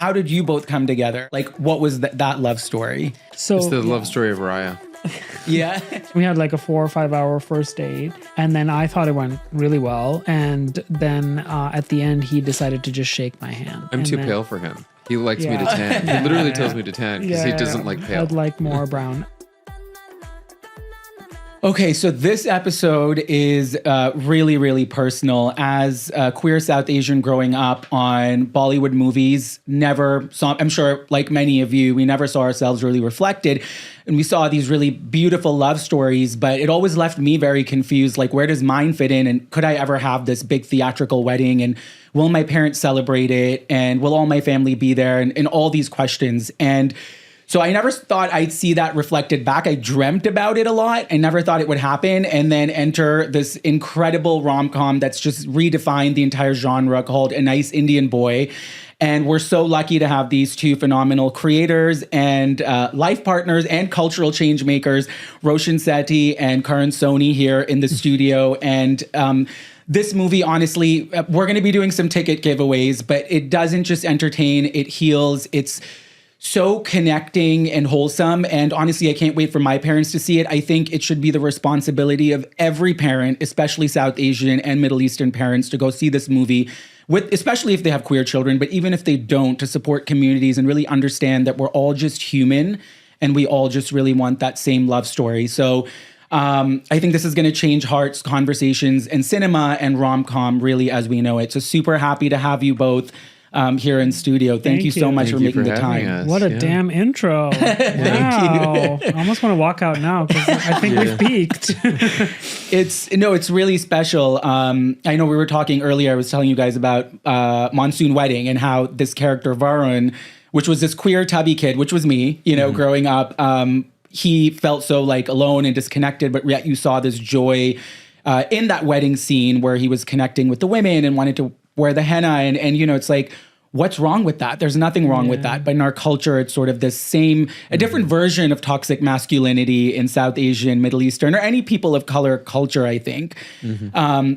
How did you both come together? Like, what was that love story? So It's the love story of Raya. Yeah. we had like a 4 or 5 hour first date, and then I thought it went really well. And then at the end, he decided to just shake my hand. I'm And too then- pale for him. He likes me to Yeah. tan. He literally tells me to tan because he doesn't like pale. I'd like more brown. Okay, so this episode is really, really personal. As a queer South Asian growing up on Bollywood movies, never saw, I'm sure like many of you, we never saw ourselves really reflected. And we saw these really beautiful love stories, but it always left me very confused. Like, where does mine fit in? And could I ever have this big theatrical wedding? And will my parents celebrate it? And will all my family be there? And all these questions. And so I never thought I'd see that reflected back. I dreamt about it a lot. I never thought it would happen. And then enter this incredible rom-com that's just redefined the entire genre called A Nice Indian Boy. And we're so lucky to have these two phenomenal creators and life partners and cultural change makers, Roshan Sethi and Karan Soni, here in the studio. And this movie, honestly, we're going to be doing some ticket giveaways, but it doesn't just entertain, it heals. It's so connecting and wholesome. And honestly, I can't wait for my parents to see it. I think it should be the responsibility of every parent, especially South Asian and Middle Eastern parents, to go see this movie, especially if they have queer children, but even if they don't, to support communities and really understand that we're all just human and we all just really want that same love story. So I think this is going to change hearts, conversations, and cinema and rom-com really as we know it. So super happy to have you both here in studio. Thank you so much for making the time. What a damn intro. Wow. I almost want to walk out now because I think we've peaked. It's really special. I know we were talking earlier, I was telling you guys about Monsoon Wedding and how this character Varun, which was this queer tubby kid, which was me, growing up, he felt so like alone and disconnected, but yet you saw this joy in that wedding scene where he was connecting with the women and wanted to wear the henna and it's like, what's wrong with that? There's nothing wrong with that. But in our culture, it's sort of a different version of toxic masculinity in South Asian, Middle Eastern, or any people of color culture, I think.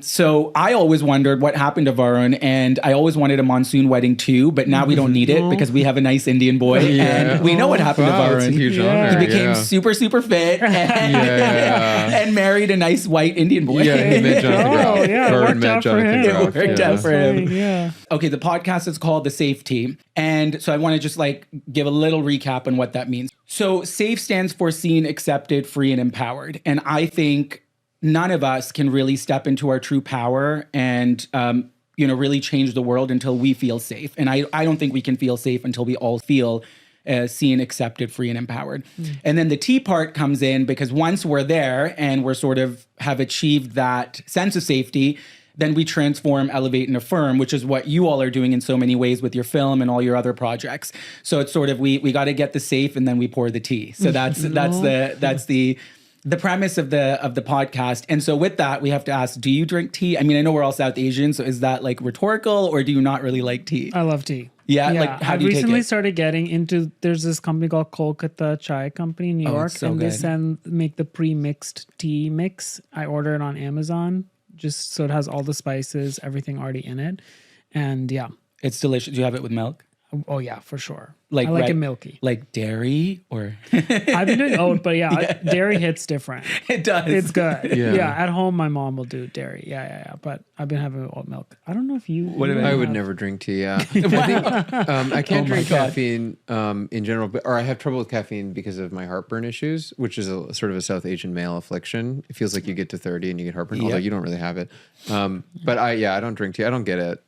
So I always wondered what happened to Varun, and I always wanted a monsoon wedding too, but now we don't need it because we have a nice Indian boy, and we know what happened to Varun. It's a huge honor. He became super, super fit and married a nice white Indian boy. Yeah, he met Jonathan Groff. It worked out for him. It worked out for him. Yeah. Okay, the podcast is called The SafeTea. And so I want to just give a little recap on what that means. So SAFE stands for seen, accepted, free, and empowered. And I think none of us can really step into our true power and, really change the world until we feel safe. And I don't think we can feel safe until we all feel seen, accepted, free, and empowered. And then the T part comes in because once we're there and we're sort of have achieved that sense of safety, then we transform, elevate, and affirm, which is what you all are doing in so many ways with your film and all your other projects. So it's sort of we got to get the safe and then we pour the tea. So that's the premise of the podcast. And so with that, we have to ask, do you drink tea? I mean, I know we're all South Asian, so is that rhetorical, or do you not really like tea? I love tea. Yeah. How do you take it? I recently started getting into, there's this company called Kolkata Chai Company in New York, so and good. they make the pre-mixed tea mix. I order it on Amazon, just so it has all the spices, everything already in it. And yeah. It's delicious. Do you have it with milk? Oh yeah, for sure. I like it milky. Like dairy or? I've been doing oat, but dairy hits different. It does. It's good. Yeah. At home, my mom will do dairy. Yeah. But I've been having oat milk. I don't know if you. I would never drink tea. Yeah, I think I can't drink caffeine in general, or I have trouble with caffeine because of my heartburn issues, which is a sort of a South Asian male affliction. It feels like you get to 30 and you get heartburn, although you don't really have it. But I don't drink tea. I don't get it.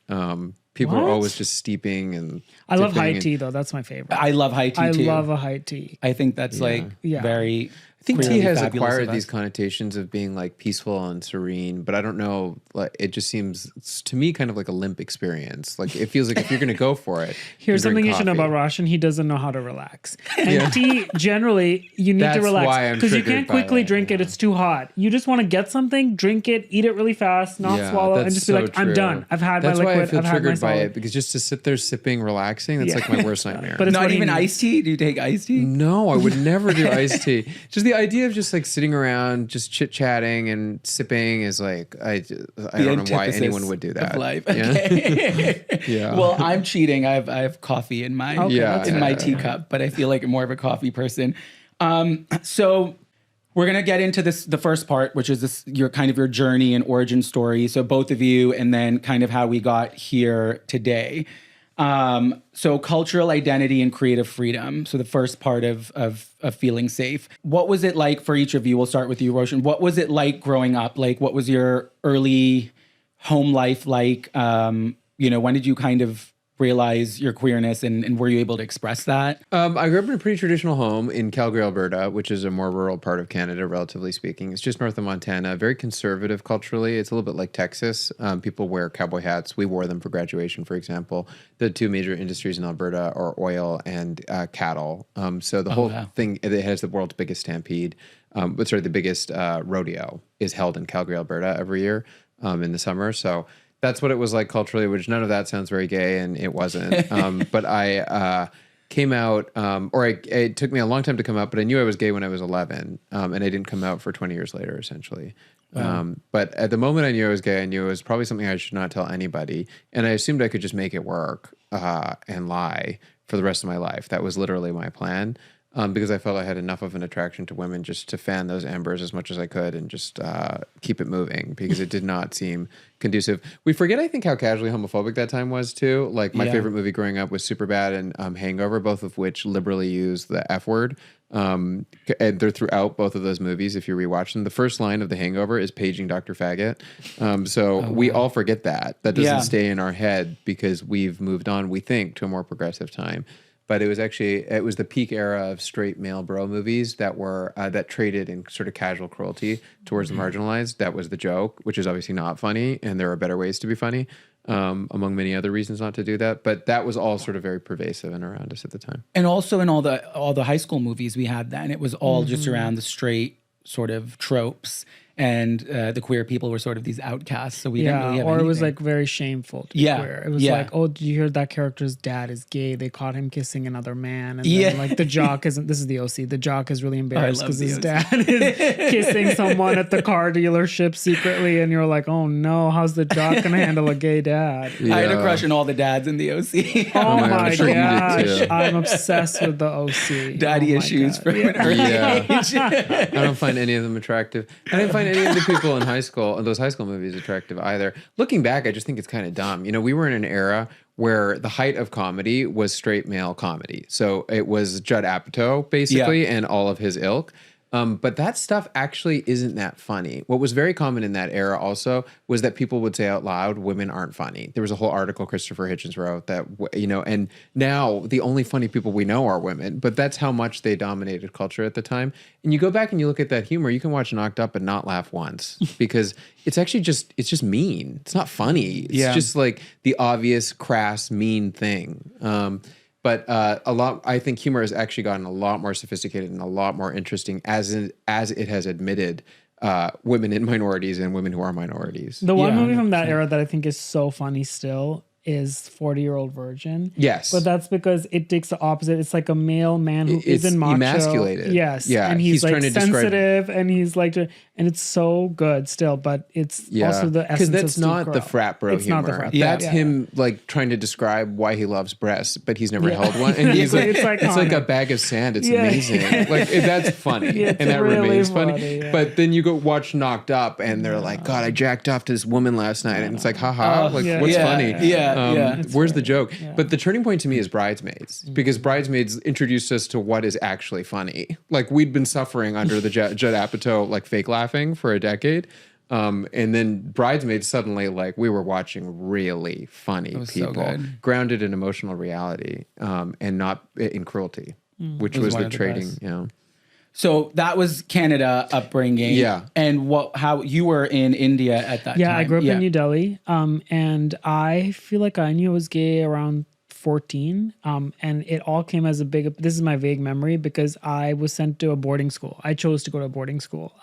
People are always just steeping and. I love high tea though. That's my favorite. I love high tea too. I love a high tea. I think that's very. I think clearly tea has fabulous acquired of us. these connotations of being peaceful and serene, but I don't know. It just seems to me kind of like a limp experience. It feels like if you're going to go for it, Here's drink something you should know coffee. about Roshan. He doesn't know how to relax. And tea, generally, you need to That's relax why I'm because you triggered can't by quickly that, drink it. It's too hot. You just want to get something, drink it, eat it really fast, not swallow, and that's just be so like, I'm true. done. I've had That's my liquid. why I feel I've had my triggered by solid. it, because just to sit there sipping, relaxing, that's like my worst nightmare. But it's Not what he even needs. iced tea? Do you take iced tea? No, I would never do iced tea. Just the the idea of just like sitting around, just chit chatting and sipping is like I don't know why anyone would do that. Of life. Yeah. Okay. Yeah. Well, I'm cheating. I have coffee in my my teacup, but I feel like I'm more of a coffee person. So we're gonna get into the first part, which is your journey and origin story. So both of you, and then kind of how we got here today. So cultural identity and creative freedom. So the first part of feeling safe. What was it like for each of you? We'll start with you, Roshan. What was it like growing up? Like, what was your early home life like? When did you kind of realize your queerness, and were you able to express that? I grew up in a pretty traditional home in Calgary, Alberta, which is a more rural part of Canada, relatively speaking. It's just north of Montana, very conservative culturally. It's a little bit like Texas. People wear cowboy hats. We wore them for graduation, for example. The two major industries in Alberta are oil and cattle. So the whole thing, it has the world's biggest stampede, the biggest rodeo is held in Calgary, Alberta every year in the summer. So that's what it was like culturally, which none of that sounds very gay, and it wasn't. But I came out, it took me a long time to come out, but I knew I was gay when I was 11, and I didn't come out for 20 years later, essentially. But at the moment I knew I was gay, I knew it was probably something I should not tell anybody, and I assumed I could just make it work and lie for the rest of my life. That was literally my plan. Because I felt I had enough of an attraction to women just to fan those embers as much as I could and just keep it moving, because it did not seem conducive. We forget, I think, how casually homophobic that time was too. Like my favorite movie growing up was Superbad and Hangover, both of which liberally use the F word. And they're throughout both of those movies. If you rewatch them, the first line of The Hangover is paging Dr. Faggot. We all forget that. That doesn't stay in our head because we've moved on, we think, to a more progressive time. But it was the peak era of straight male bro movies that were that traded in sort of casual cruelty towards the marginalized. That was the joke, which is obviously not funny, and there are better ways to be funny, among many other reasons not to do that. But that was all sort of very pervasive and around us at the time. And also in all the high school movies we had then, it was all just around the straight sort of tropes. And the queer people were sort of these outcasts, so we didn't really have anything. It was like very shameful to be queer. It was like, oh, did you hear that character's dad is gay? They caught him kissing another man, and then like the jock isn't. This is the OC. The jock is really embarrassed because his dad is kissing someone at the car dealership secretly, and you're like, oh no, how's the jock gonna handle a gay dad? I had a crush on all the dads in the OC. Oh my gosh, I'm obsessed with the OC. Daddy issues from an early age. I don't find any of them attractive. I didn't find any of the people in high school, those high school movies, attractive either. Looking back, I just think it's kind of dumb. We were in an era where the height of comedy was straight male comedy. So it was Judd Apatow, basically, and all of his ilk. But that stuff actually isn't that funny. What was very common in that era also was that people would say out loud, women aren't funny. There was a whole article Christopher Hitchens wrote that, and now the only funny people we know are women, but that's how much they dominated culture at the time. And you go back and you look at that humor, you can watch Knocked Up and not laugh once because it's actually it's just mean. It's not funny. It's just like the obvious, crass, mean thing. But I think humor has actually gotten a lot more sophisticated and a lot more interesting as it has admitted women in minorities and women who are minorities. The one movie from that era that I think is so funny still is 40-Year-Old Virgin. Yes. But that's because it takes the opposite. It's like a male man who isn't macho. Emasculated. Yes. Yeah. And he's like trying to sensitive and he's like, and it's so good still, but it's also the essence of because that's Steve not Carell. the frat bro It's humor. not the frat. That's him like trying to describe why he loves breasts, but he's never held one. And he's it's like a bag of sand. It's amazing. Like that's funny. And that really remains funny. Yeah. But then you go watch Knocked Up and they're like, God, I jacked off to this woman last night. And it's like, haha, what's funny? Where's the joke? Yeah. But the turning point to me is Bridesmaids, because Bridesmaids introduced us to what is actually funny. Like we'd been suffering under the Judd Apatow like fake laughing for a decade. And then Bridesmaids suddenly like we were watching really funny people grounded in emotional reality and not in cruelty, which was the trading. So that was Canada upbringing. Yeah. And how you were in India at that time. Yeah, I grew up in New Delhi. And I feel like I knew I was gay around 14. And it all came as this is my vague memory because I was sent to a boarding school. I chose to go to a boarding school.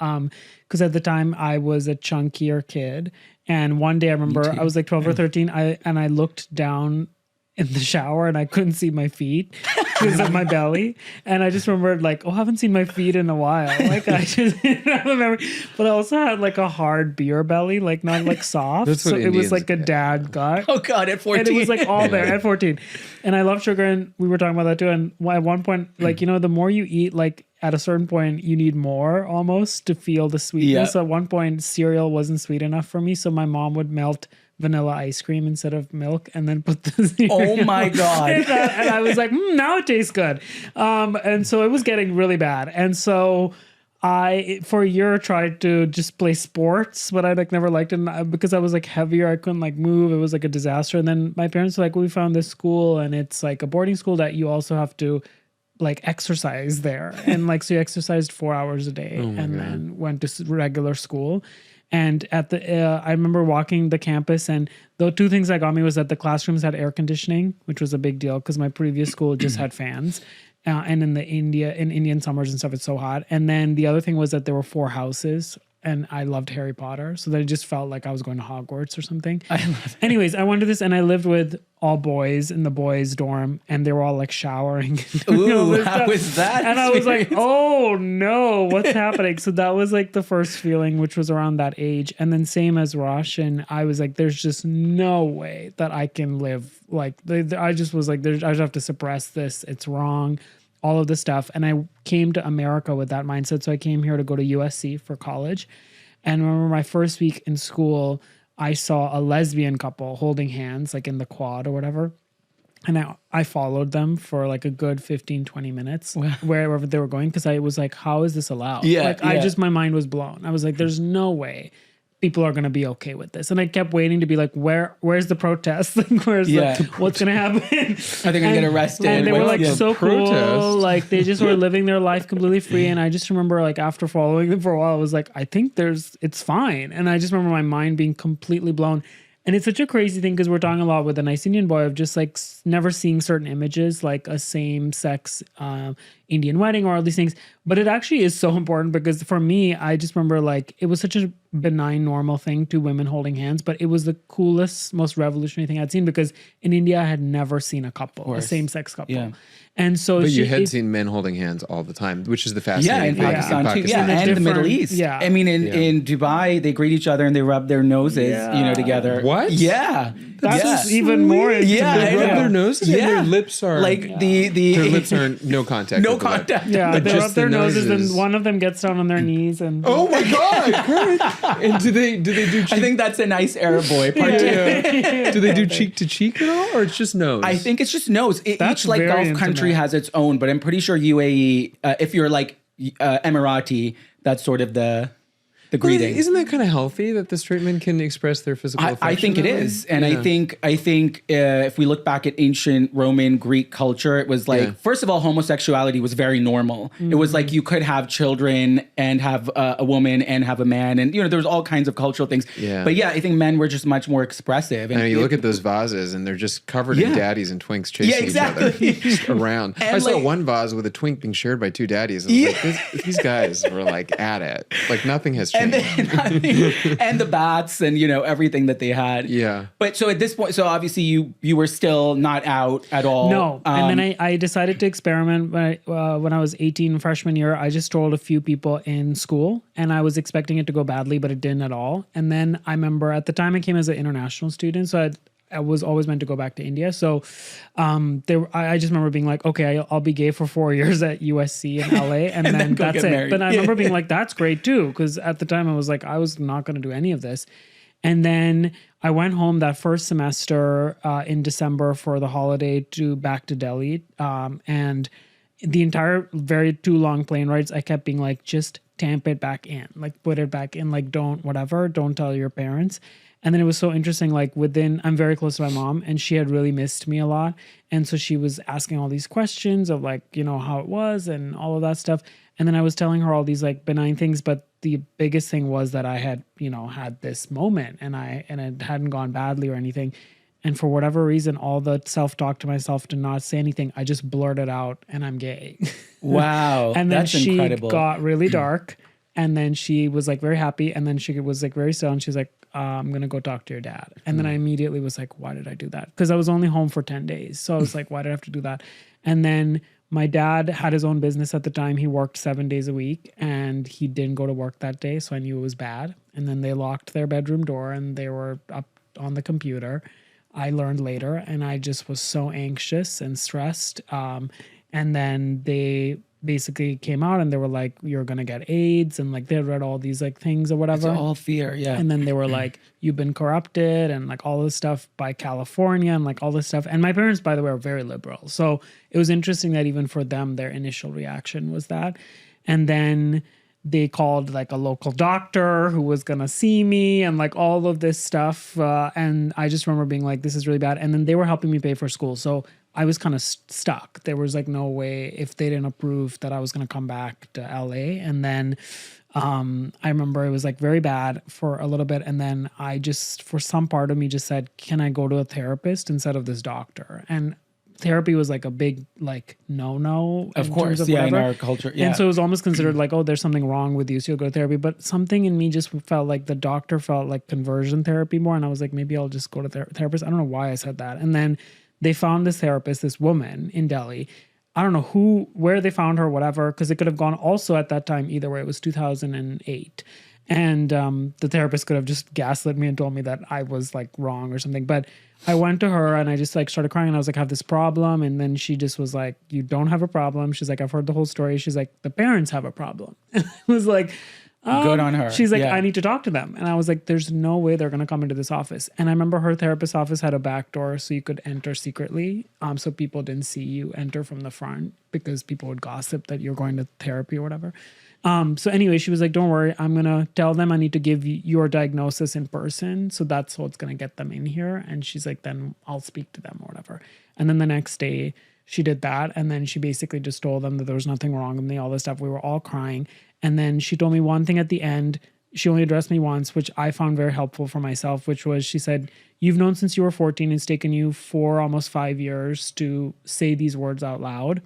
Because at the time I was a chunkier kid. And one day I remember I was like 12 or 13. I looked down in the shower and I couldn't see my feet because of my belly. And I just remembered like, I haven't seen my feet in a while. Like I just didn't remember. But I also had like a hard beer belly, like not like soft. That's what so it was Indians like a dad gut. Oh God, at 14. And it was like all there at 14. And I love sugar. And we were talking about that too. And at one point, like, the more you eat, like at a certain point, you need more almost to feel the sweetness. Yeah. So at one point, cereal wasn't sweet enough for me. So my mom would melt vanilla ice cream instead of milk and then put the cereal. Oh my God. And I was like, now it tastes good. And so it was getting really bad. And so I, for a year, tried to just play sports, but I like never liked it because I was like heavier. I couldn't like move. It was like a disaster. And then my parents were like, we found this school and it's like a boarding school that you also have to like exercise there. And like, so you exercised 4 hours a day then went to regular school. And at the, I remember walking the campus, and the two things that got me was that the classrooms had air conditioning, which was a big deal because my previous school just had fans. And in Indian summers and stuff, it's so hot. And then the other thing was that there were 4 houses, and I loved Harry Potter. So that it just felt like I was going to Hogwarts or something. Anyways, I went to this and I lived with all boys in the boys' dorm, and they were all like showering. Ooh, how was that? And I was like, oh no, what's happening? So that was like the first feeling, which was around that age. And then same as Roshan, I was like, there's just no way that I can live. Like, I just was like, I just have to suppress this. It's wrong. All of this stuff. And I came to America with that mindset. So I came here to go to USC for college. And I remember my first week in school, I saw a lesbian couple holding hands, like in the quad or whatever. And I followed them for like a good 15, 20 minutes, wherever they were going. Because I was like, how is this allowed? My mind was blown. I was like, there's no way people are going to be okay with this. And I kept waiting to be like, where's the protest? Like, what's going to happen? Are they going to get arrested? And they were like so protest? cool. Like they just were living their life completely free. And I just remember like after following them for a while, I was like, I think it's fine. And I just remember my mind being completely blown. And it's such a crazy thing because we're talking a lot with a nice Indian boy of just like never seeing certain images, like a same sex Indian wedding or all these things. But it actually is so important because for me, I just remember like it was such a benign, normal thing to women holding hands, but it was the coolest, most revolutionary thing I'd seen because in India, I had never seen a couple, a same sex couple. Yeah. And so you had seen men holding hands all the time, which is the fascinating thing. Pakistan too. Yeah, and the Middle East. Yeah. I mean, in Dubai, they greet each other and they rub their noses, together. What? Yeah. That's even more. They rub their noses and their lips are like their lips are no contact. No contact. Yeah, they rub their noses and one of them gets down on their knees and. Oh my God! And do they do cheek? I think that's a nice Arab boy part. Do they do cheek to cheek at all, or it's just nose? I think it's just nose. Each like Gulf country has its own, but I'm pretty sure UAE, if you're like Emirati, that's sort of the greeting. Isn't that kind of healthy that the straight men can express their physical affection? I think it is. And I think if we look back at ancient Roman, Greek culture, it was like, first of all, homosexuality was very normal. Mm-hmm. It was like you could have children and have a woman and have a man. And, there was all kinds of cultural things. Yeah. But I think men were just much more expressive. And you look at those vases and they're just covered in daddies and twinks chasing each other just around. And I saw one vase with a twink being shared by 2 daddies. I was like, these guys were like at it. Like nothing has changed. And the bats and everything that they had. Yeah. But so at this point, so obviously you were still not out at all. No. And then I decided to experiment when I was 18, freshman year. I just told a few people in school, and I was expecting it to go badly, but it didn't at all. And then I remember at the time I came as an international student, so I was always meant to go back to India. So I just remember being like, okay, I'll be gay for 4 years at USC in LA. And then that's it. Married. But I remember being like, that's great too. Because at the time I was like, I was not going to do any of this. And then I went home that first semester in December for the holiday back to Delhi. And the entire 2 long plane rides, I kept being like, just tamp it back in. Like put it back in. Like don't tell your parents. And then it was so interesting, like I'm very close to my mom and she had really missed me a lot. And so she was asking all these questions of like, how it was and all of that stuff. And then I was telling her all these like benign things, but the biggest thing was that I had, had this moment and it hadn't gone badly or anything. And for whatever reason, all the self-talk to myself to not say anything, I just blurted out and I'm gay. Wow. And then that's she incredible. got really dark. And then she was like very happy. And then she was like very still. And she was like, I'm going to go talk to your dad. And then I immediately was like, why did I do that? Because I was only home for 10 days. So I was like, why did I have to do that? And then my dad had his own business at the time. He worked 7 days a week and he didn't go to work that day. So I knew it was bad. And then they locked their bedroom door and they were up on the computer. I learned later, and I just was so anxious and stressed. And then they basically came out and they were like, you're going to get AIDS. And like, they had read all these like things or whatever. It's all fear. Yeah. And then they were like, you've been corrupted and like all this stuff by California and like all this stuff. And my parents, by the way, are very liberal. So it was interesting that even for them, their initial reaction was that. And then they called like a local doctor who was going to see me and like all of this stuff. And I just remember being like, this is really bad. And then they were helping me pay for school. So I was kind of stuck. There was like no way, if they didn't approve, that I was going to come back to LA. And then I remember it was like very bad for a little bit. And then I just, for some part of me just said, can I go to a therapist instead of this doctor? And therapy was like a big like no. Of course, yeah, in our culture. Yeah. And so it was almost considered like, oh, there's something wrong with you, so you'll go to therapy. But something in me just felt like the doctor felt like conversion therapy more. And I was like, maybe I'll just go to therapist. I don't know why I said that. And then they found this therapist, this woman in Delhi. I don't know where they found her, whatever, because it could have gone also at that time either way. It was 2008. And the therapist could have just gaslit me and told me that I was like wrong or something. But I went to her and I just like started crying and I was like, I have this problem. And then she just was like, you don't have a problem. She's like, I've heard the whole story. She's like, the parents have a problem. And I was like, good on her. She's like, I need to talk to them. And I was like, there's no way they're going to come into this office. And I remember her therapist's office had a back door so you could enter secretly. So people didn't see you enter from the front because people would gossip that you're going to therapy or whatever. So anyway, she was like, don't worry, I'm going to tell them I need to give you your diagnosis in person. So that's what's going to get them in here. And she's like, then I'll speak to them or whatever. And then the next day she did that. And then she basically just told them that there was nothing wrong with me, all this stuff. We were all crying. And then she told me one thing at the end. She only addressed me once, which I found very helpful for myself, which was, she said, you've known since you were 14. It's taken you 4, almost 5 years to say these words out loud.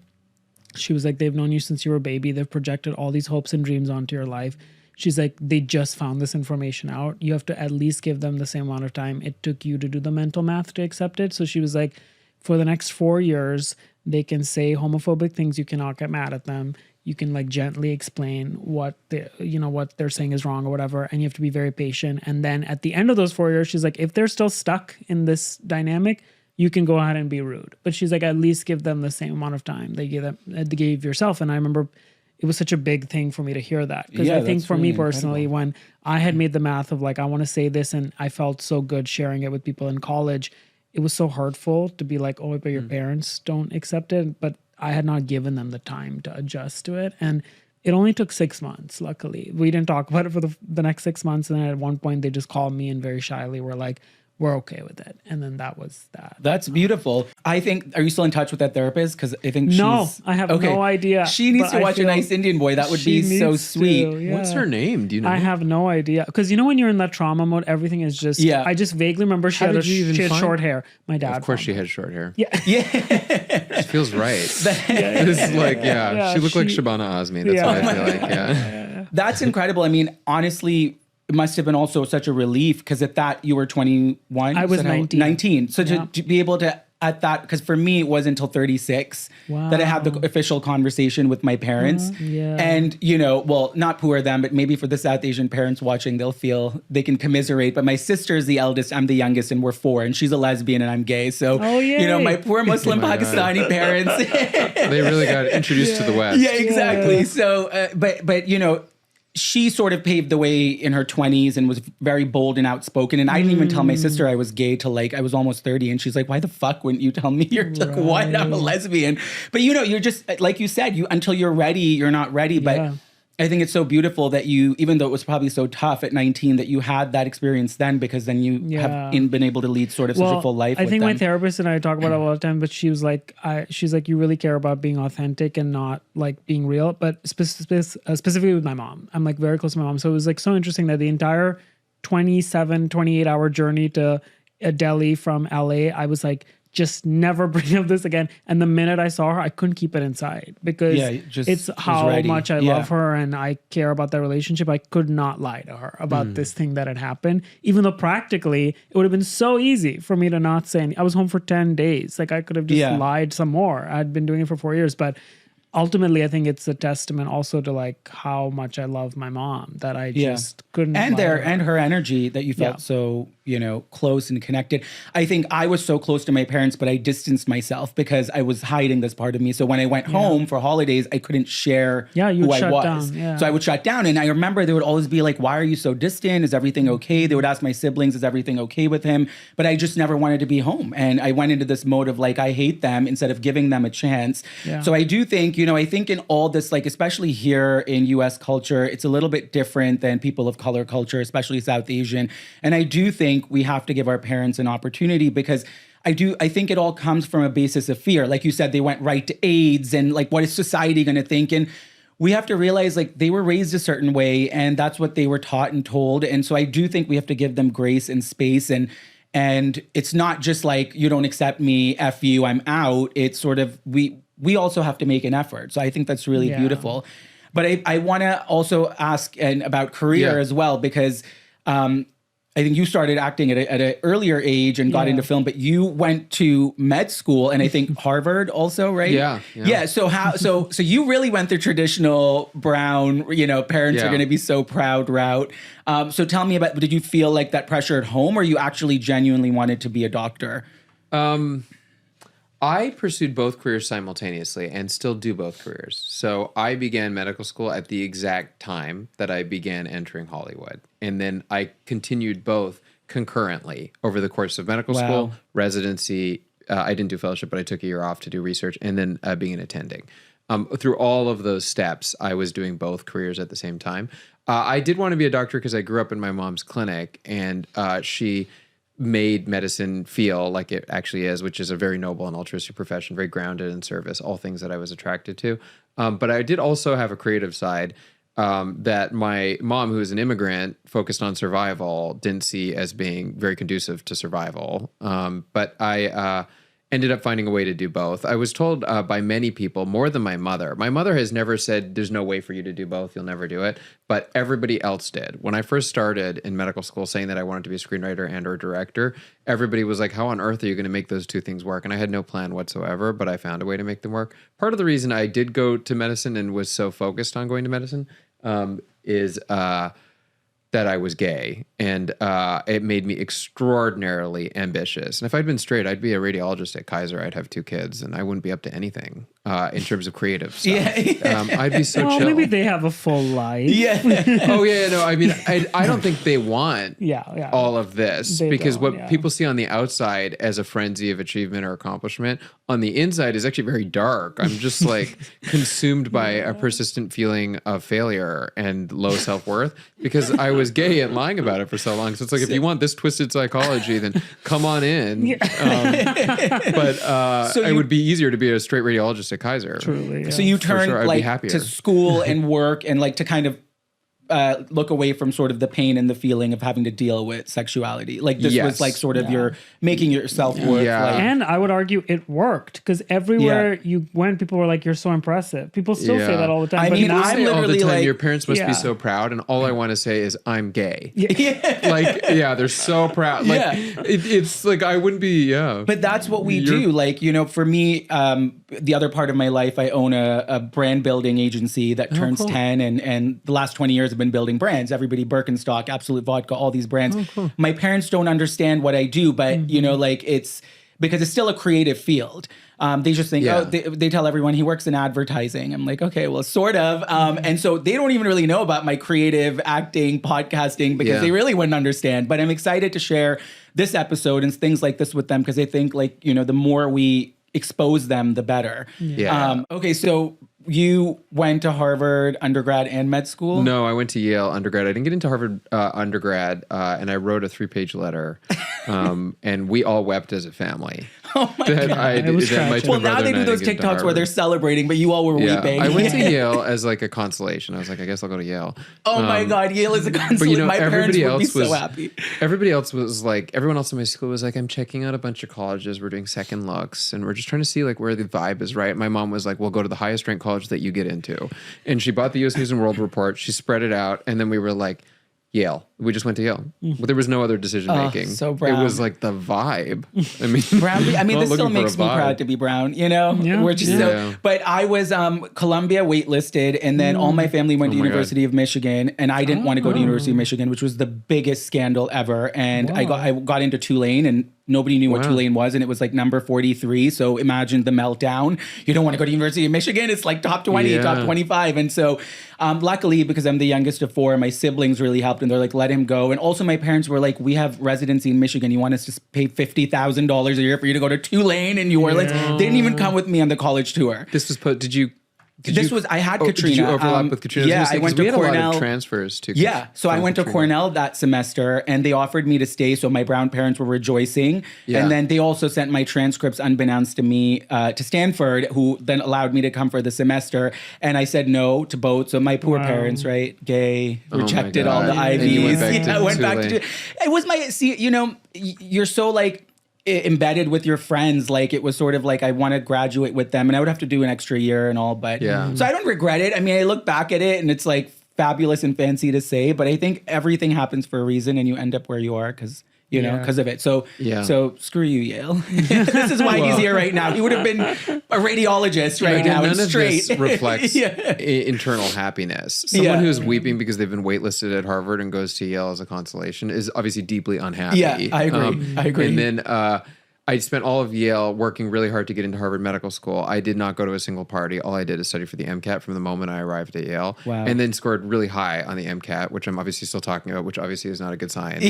She was like, they've known you since you were a baby. They've projected all these hopes and dreams onto your life. She's like, they just found this information out. You have to at least give them the same amount of time it took you to do the mental math to accept it. So she was like, for the next 4 years, they can say homophobic things. You cannot get mad at them. You can like gently explain what what they're saying is wrong or whatever. And you have to be very patient. And then at the end of those 4 years, she's like, if they're still stuck in this dynamic, you can go ahead and be rude. But she's like, at least give them the same amount of time they gave yourself. And I remember it was such a big thing for me to hear that. Because I think for me personally, when I had made the math of like, I want to say this, and I felt so good sharing it with people in college, it was so hurtful to be like, oh, but your parents don't accept it. But I had not given them the time to adjust to it. And it only took 6 months, luckily. We didn't talk about it for the next 6 months. And then at one point, they just called me and very shyly were like, we're okay with it. And then that was that. That's beautiful. I think, are you still in touch with that therapist? Because I think I have no idea. She needs to watch A Nice Indian Boy. That would be so sweet. Yeah. What's her name? Do you know? I have no idea. Because you know when you're in that trauma mode, everything is just, I just vaguely remember she had short hair. My dad. Of course she had short hair. Yeah. It feels right. It's like, she looked like Shabana Azmi. That's what I feel like. Yeah. That's incredible. I mean, honestly, it must have been also such a relief because at that you were 21. I was 19. 19. So to be able to, at that, because for me it wasn't until 36 that I had the official conversation with my parents. And, not poor them, but maybe for the South Asian parents watching, they'll feel they can commiserate. But my sister is the eldest, I'm the youngest, and we're 4, and she's a lesbian and I'm gay. So, my poor Muslim Pakistani parents. They really got introduced to the West. Yeah, exactly. So, but she sort of paved the way in her 20s and was very bold and outspoken. And I didn't even tell my sister I was gay till like I was almost 30. And she's like, why the fuck wouldn't you tell me you're like, what? I'm a lesbian. But you're just, like you said, until you're ready, you're not ready. But I think it's so beautiful that you, even though it was probably so tough at 19, that you had that experience then, because then you have been able to lead sort of such a full life. I think my therapist and I talk about it all the time, but she was like, she's like, you really care about being authentic and not like being real, but specifically with my mom. I'm like very close to my mom. So it was like so interesting that the entire 28 hour journey to Delhi from LA, I was like just never bring up this again. And the minute I saw her, I couldn't keep it inside because it's how much I love her and I care about that relationship. I could not lie to her about this thing that had happened, even though practically it would have been so easy for me to not say anything. I was home for 10 days. Like I could have just lied some more. I'd been doing it for 4 years, but ultimately, I think it's a testament also to like how much I love my mom that I just couldn't. And her energy that you felt so, close and connected. I think I was so close to my parents, but I distanced myself because I was hiding this part of me. So when I went home for holidays, I couldn't share who I was. So I would shut down. And I remember they would always be like, why are you so distant? Is everything okay? They would ask my siblings, is everything okay with him? But I just never wanted to be home. And I went into this mode of like, I hate them instead of giving them a chance. So I do think, I think in all this, like, especially here in US culture, it's a little bit different than people of color culture, especially South Asian. And I do think we have to give our parents an opportunity because I think it all comes from a basis of fear. Like you said, they went right to AIDS and like, what is society going to think? And we have to realize like they were raised a certain way and that's what they were taught and told. And so I do think we have to give them grace and space and it's not just like, you don't accept me, F you, I'm out. It's sort of, we also have to make an effort. So I think that's really beautiful. But I want to also ask about career as well, because I think you started acting at an earlier age and got into film, but you went to med school and I think Harvard also, right? Yeah. So you really went the traditional brown, parents are going to be so proud route. So tell me did you feel like that pressure at home or you actually genuinely wanted to be a doctor? I pursued both careers simultaneously and still do both careers. So I began medical school at the exact time that I began entering Hollywood. And then I continued both concurrently over the course of medical school, residency. I didn't do fellowship, but I took a year off to do research and then being an attending. Through all of those steps, I was doing both careers at the same time. I did want to be a doctor because I grew up in my mom's clinic and she made medicine feel like it actually is, which is a very noble and altruistic profession, very grounded in service, all things that I was attracted to. But I did also have a creative side that my mom, who is an immigrant, focused on survival, didn't see as being very conducive to survival. But I ended up finding a way to do both. I was told by many people, more than my mother. My mother has never said, there's no way for you to do both. You'll never do it. But everybody else did. When I first started in medical school saying that I wanted to be a screenwriter and or director, everybody was like, how on earth are you going to make those two things work? And I had no plan whatsoever, but I found a way to make them work. Part of the reason I did go to medicine and was so focused on going to medicine is that I was gay, and it made me extraordinarily ambitious. And if I'd been straight, I'd be a radiologist at Kaiser. I'd have 2 kids, and I wouldn't be up to anything in terms of creative stuff. I'd be so chill. Maybe they have a full life. No, I mean, I don't think they want all of this because what people see on the outside as a frenzy of achievement or accomplishment, on the inside is actually very dark. I'm just like consumed by a persistent feeling of failure and low self-worth because I was gay and lying about it for so long. So it's like, if you want this twisted psychology, then come on in. It would be easier to be a straight radiologist at Kaiser. Truly. So you turned to school and work and like to kind of look away from sort of the pain and the feeling of having to deal with sexuality. Like this was like sort of your making your self-worth. And I would argue it worked because everywhere you went, people were like, you're so impressive. People still say that all the time. I mean, I'm literally all the time, your parents must be so proud. And all I want to say is I'm gay. They're so proud. Like it's like, I wouldn't be, But that's what we do. Like, for me, the other part of my life, I own a brand building agency that turns 10 and the last 20 years have been building brands. Everybody, Birkenstock, Absolute Vodka, all these brands. My parents don't understand what I do, but it's because it's still a creative field. They just think, they tell everyone he works in advertising. I'm like, okay, well, sort of. And so they don't even really know about my creative acting, podcasting, because they really wouldn't understand. But I'm excited to share this episode and things like this with them because I think the more we expose them, the better. Okay, so you went to Harvard undergrad and med school? No, I went to Yale undergrad. I didn't get into Harvard undergrad, and I wrote a 3-page letter, and we all wept as a family. Oh my God. Well, now they do those TikToks where they're celebrating, but you all were weeping. I went to Yale as like a consolation. I was like, I guess I'll go to Yale. Oh my God, Yale is a consolation. But my parents would be so happy. Everybody else was like, everyone else in my school was like, I'm checking out a bunch of colleges. We're doing second looks, and we're just trying to see like where the vibe is right. My mom was like, we'll go to the highest ranked college that you get into. And she bought the U.S. News and World Report. She spread it out, and then we were like, Yale. We just went to Yale. But there was no other decision making. So Brown. It was like the vibe. I mean, Brown. I mean, this still makes me proud to be Brown. You know, we're just so. But I was Columbia waitlisted, and then all my family went to University of Michigan, and I didn't want to go to University of Michigan, which was the biggest scandal ever. And I got into Tulane, and nobody knew what Tulane was, and it was like number 43. So imagine the meltdown. You don't want to go to University of Michigan. It's like top 20, top 25. And so luckily, because I'm the youngest of four, my siblings really helped, and they're like, let him go. And also my parents were like, we have residency in Michigan. You want us to pay $50,000 a year for you to go to Tulane in New Orleans? They didn't even come with me on the college tour. This was I had Katrina. Did you overlap with Katrina? Yeah, I went to Cornell. We had a lot of transfers too. Yeah, so I went to Cornell that semester, and they offered me to stay. So my Brown parents were rejoicing, and then they also sent my transcripts, unbeknownst to me, to Stanford, who then allowed me to come for the semester. And I said no to both. So my poor parents, right, gay, rejected all the Ivies. I went back to. It was my. See, you know, you're so like embedded with your friends, like it was sort of like I want to graduate with them, and I would have to do an extra year and all, but so I don't regret it. I mean, I look back at it and it's like fabulous and fancy to say, but I think everything happens for a reason, and you end up where you are because you know, because of it. So screw you, Yale. This is why he's here right now. He would have been a radiologist right now. None straight. of this reflects internal happiness. Someone who's weeping because they've been waitlisted at Harvard and goes to Yale as a consolation is obviously deeply unhappy. Yeah, I agree. And then I spent all of Yale working really hard to get into Harvard Medical School. I did not go to a single party. All I did is study for the MCAT from the moment I arrived at Yale. Wow. And then scored really high on the MCAT, which I'm obviously still talking about, which obviously is not a good sign.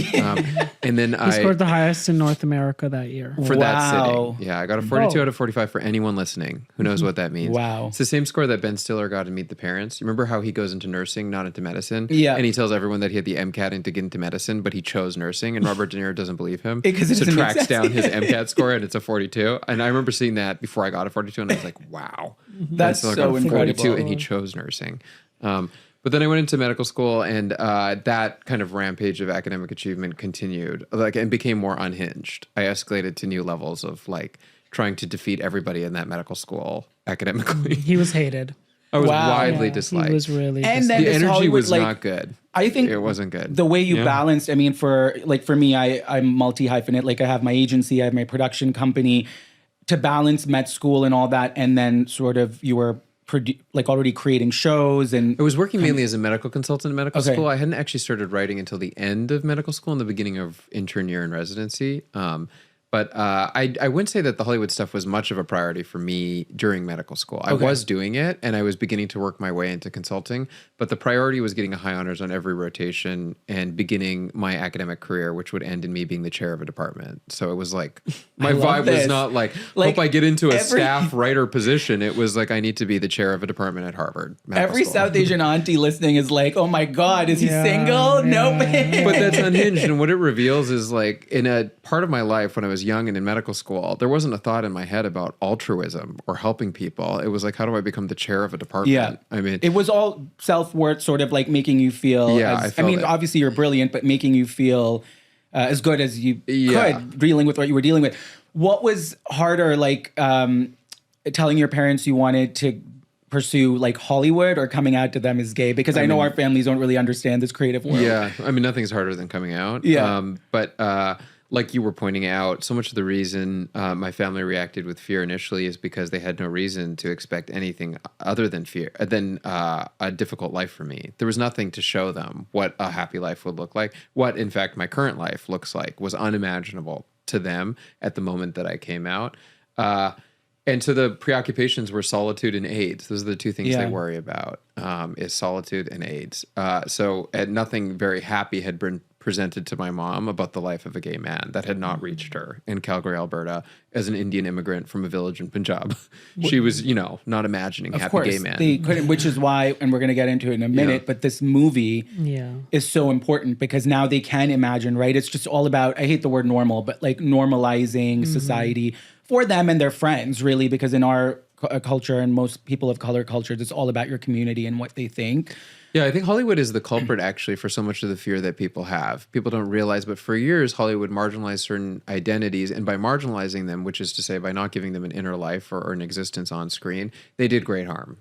And then I scored the highest in North America that year. For that sitting. Yeah, I got a 42 out of 45 for anyone listening who knows what that means. Wow. It's the same score that Ben Stiller got to Meet the Parents. You remember how he goes into nursing, not into medicine? Yeah. And he tells everyone that he had the MCAT and to get into medicine, but he chose nursing, and Robert De Niro doesn't believe him. Because it tracks down his MCAT score, and it's a 42. And I remember seeing that before I got a 42, and I was like, wow. That's so incredible. 42, and he chose nursing. But then I went into medical school, and that kind of rampage of academic achievement continued, and became more unhinged. I escalated to new levels of like trying to defeat everybody in that medical school academically. He was hated. I was widely disliked. He was really and then the energy Hollywood, was not good. I think it wasn't good. The way you balanced, I mean, for me, I'm multi-hyphenate. Like I have my agency, I have my production company. To balance med school and all that, and then sort of you were already creating shows, and I was working mainly as a medical consultant in medical school. I hadn't actually started writing until the end of medical school and the beginning of intern year in residency. But I wouldn't say that the Hollywood stuff was much of a priority for me during medical school. I was doing it, and I was beginning to work my way into consulting. But the priority was getting a high honors on every rotation and beginning my academic career, which would end in me being the chair of a department. So it was like, my vibe was not like, hope I get into a staff writer position. It was like, I need to be the chair of a department at Harvard. Every South Asian auntie listening is like, oh my God, is he single? Nope. But that's unhinged. And what it reveals is like, in a part of my life when I was young and in medical school, there wasn't a thought in my head about altruism or helping people. It was like, how do I become the chair of a department? Yeah. I mean, it was all self-worth, sort of like making you feel, obviously you're brilliant, but making you feel as good as you could dealing with what you were dealing with. What was harder, like telling your parents you wanted to pursue like Hollywood or coming out to them as gay? Because I know our families don't really understand this creative world. Yeah. I mean, nothing's harder than coming out. Yeah. But like you were pointing out, so much of the reason my family reacted with fear initially is because they had no reason to expect anything other than fear, than a difficult life for me. There was nothing to show them what a happy life would look like. What, in fact, my current life looks like was unimaginable to them at the moment that I came out. And so the preoccupations were solitude and AIDS. Those are the two things they worry about, is solitude and AIDS. So nothing very happy had been presented to my mom about the life of a gay man that had not reached her in Calgary, Alberta, as an Indian immigrant from a village in Punjab. She was, not imagining happy gay man. They couldn't, which is why, and we're going to get into it in a minute, but this movie is so important because now they can imagine, right? It's just all about, I hate the word normal, but like normalizing society for them and their friends, really, because in our culture and most people of color cultures, it's all about your community and what they think. Yeah, I think Hollywood is the culprit actually for so much of the fear that people have. People don't realize, but for years, Hollywood marginalized certain identities. And by marginalizing them, which is to say by not giving them an inner life or an existence on screen, they did great harm.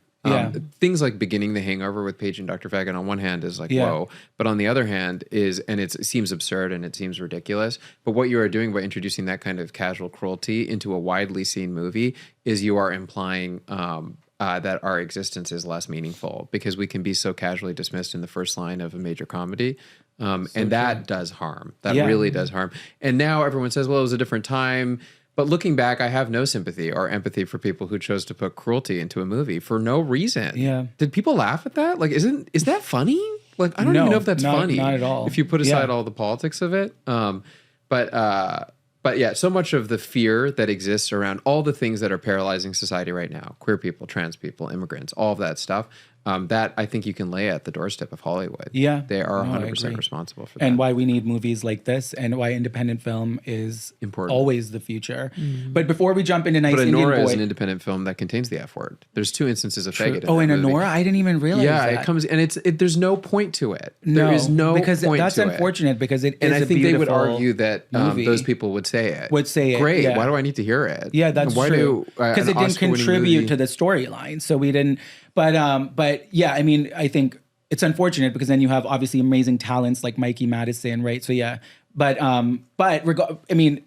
Things like beginning The Hangover with Paige and Dr. Fagin on one hand is like, whoa. But on the other hand it seems absurd and it seems ridiculous. But what you are doing by introducing that kind of casual cruelty into a widely seen movie is you are implying that our existence is less meaningful because we can be so casually dismissed in the first line of a major comedy. That does harm. That really does harm. And now everyone says, well, it was a different time. But looking back, I have no sympathy or empathy for people who chose to put cruelty into a movie for no reason. Yeah. Did people laugh at that? Like, is that funny? Like, I don't even know if that's funny. Not at all. If you put aside all the politics of it. But yeah, so much of the fear that exists around all the things that are paralyzing society right now, queer people, trans people, immigrants, all of that stuff, that I think you can lay at the doorstep of Hollywood. Yeah. They are 100% responsible for that. And why we need movies like this and why independent film is important, always the future. But before we jump into Nice But Indian Anora Boy. is an independent film that contains the F word. There's 2 instances of faggot in Oh, that in movie. Anora? I didn't even realize that. Yeah, it comes, and there's no point to it. There is no because point that's to unfortunate because it and is I think they would beautiful argue that movie. those people would say it. Great. Why do I need to hear it? Yeah, that's why true. Because it didn't contribute to the storyline, so we didn't. But yeah, I mean, I think it's unfortunate because then you have obviously amazing talents like Mikey Madison, right? So yeah, I mean,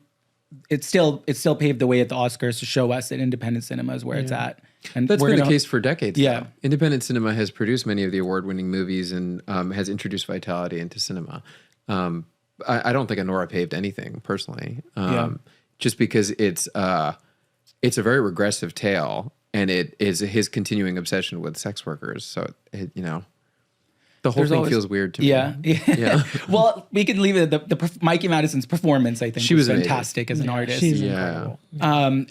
it still paved the way at the Oscars to show us that independent cinema is where it's at. And that's been the case for decades. Yeah, though. Independent cinema has produced many of the award-winning movies and has introduced vitality into cinema. I don't think Anora paved anything personally, just because it's a very regressive tale, and it is his continuing obsession with sex workers. So the whole thing feels weird to me. Yeah. Well, we can leave it at the Mikey Madison's performance, I think, she was fantastic as an artist. She's incredible.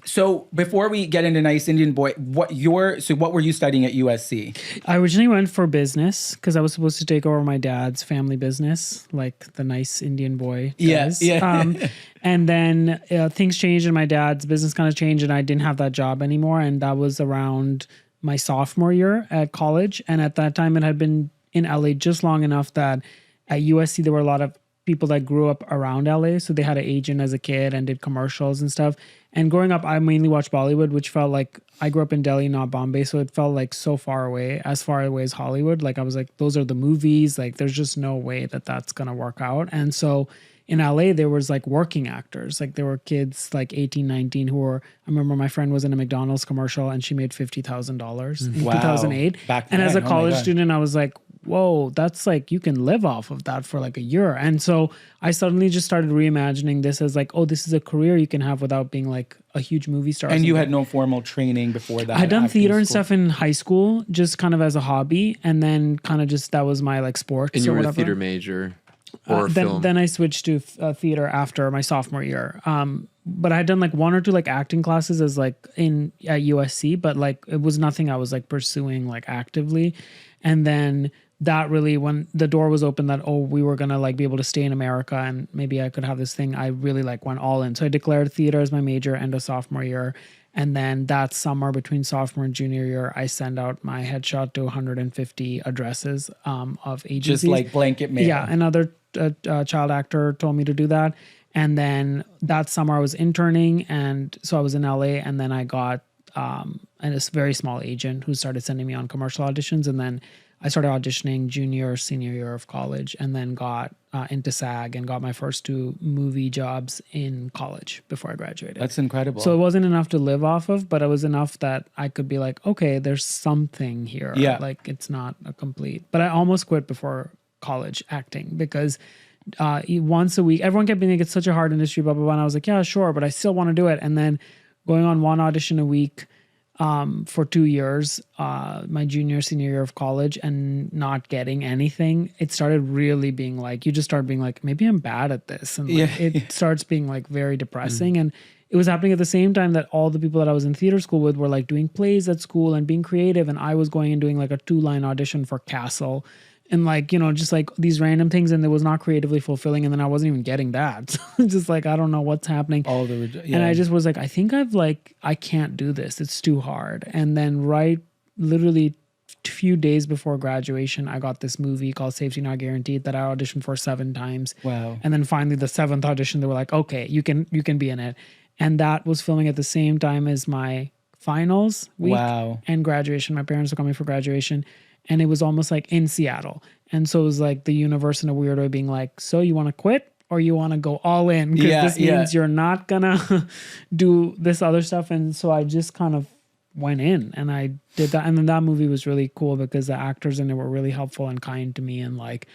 So before we get into Nice Indian Boy, what were you studying at USC? I originally went for business because I was supposed to take over my dad's family business, like the Nice Indian Boy does. And then things changed and my dad's business kind of changed and I didn't have that job anymore. And that was around my sophomore year at college. And at that time it had been in LA just long enough that at USC there were a lot of people that grew up around LA. So they had an agent as a kid and did commercials and stuff. And growing up, I mainly watched Bollywood, which felt like I grew up in Delhi, not Bombay. So it felt like so far away as Hollywood. Like I was like, those are the movies. Like there's just no way that that's going to work out. And so in LA, there was like working actors. Like there were kids like 18, 19 who were, I remember my friend was in a McDonald's commercial and she made $50,000 in 2008. And as a college student, I was like, whoa, that's like, you can live off of that for like a year. And so I suddenly just started reimagining this as like, oh, this is a career you can have without being like a huge movie star. And you had no formal training before that? I'd done theater and stuff in high school, just kind of as a hobby. And then kind of just, that was my like sports. And you were a theater major or film? Then I switched to theater after my sophomore year. But I had done like 1 or 2 like acting classes as like at USC, but like it was nothing I was like pursuing like actively. And then that really, when the door was open that, oh, we were going to like be able to stay in America and maybe I could have this thing, I really like went all in. So I declared theater as my major end of sophomore year. And then that summer between sophomore and junior year, I sent out my headshot to 150 addresses of agencies. Just like blanket mail. Yeah, another child actor told me to do that. And then that summer I was interning. And so I was in LA and then I got a very small agent who started sending me on commercial auditions. And then I started auditioning junior, senior year of college and then got into SAG and got my first 2 movie jobs in college before I graduated. That's incredible. So it wasn't enough to live off of, but it was enough that I could be like, okay, there's something here. Yeah. Like it's not a complete, but I almost quit before college acting because once a week, everyone kept being like, it's such a hard industry, blah, blah, blah. And I was like, yeah, sure, but I still want to do it. And then going on 1 audition a week for 2 years, my junior, senior year of college and not getting anything, it started really being like, you just start being like, maybe I'm bad at this. And like, it starts being like very depressing. And it was happening at the same time that all the people that I was in theater school with were like doing plays at school and being creative. And I was going and doing like a 2-line audition for Castle and like, you know, just like these random things, and it was not creatively fulfilling, and then I wasn't even getting that. So just like, I don't know what's happening. And I just was like, I think I can't do this. It's too hard. And then literally a few days before graduation, I got this movie called Safety Not Guaranteed that I auditioned for 7 times. Wow. And then finally the 7th audition, they were like, okay, you can be in it. And that was filming at the same time as my finals week. Wow. And graduation. My parents were coming for graduation. And it was almost like in Seattle. And so it was like the universe in a weird way being like, so you want to quit or you want to go all in? Because this means you're not going to do this other stuff. And so I just kind of went in and I did that. And then that movie was really cool because the actors in it were really helpful and kind to me. And like,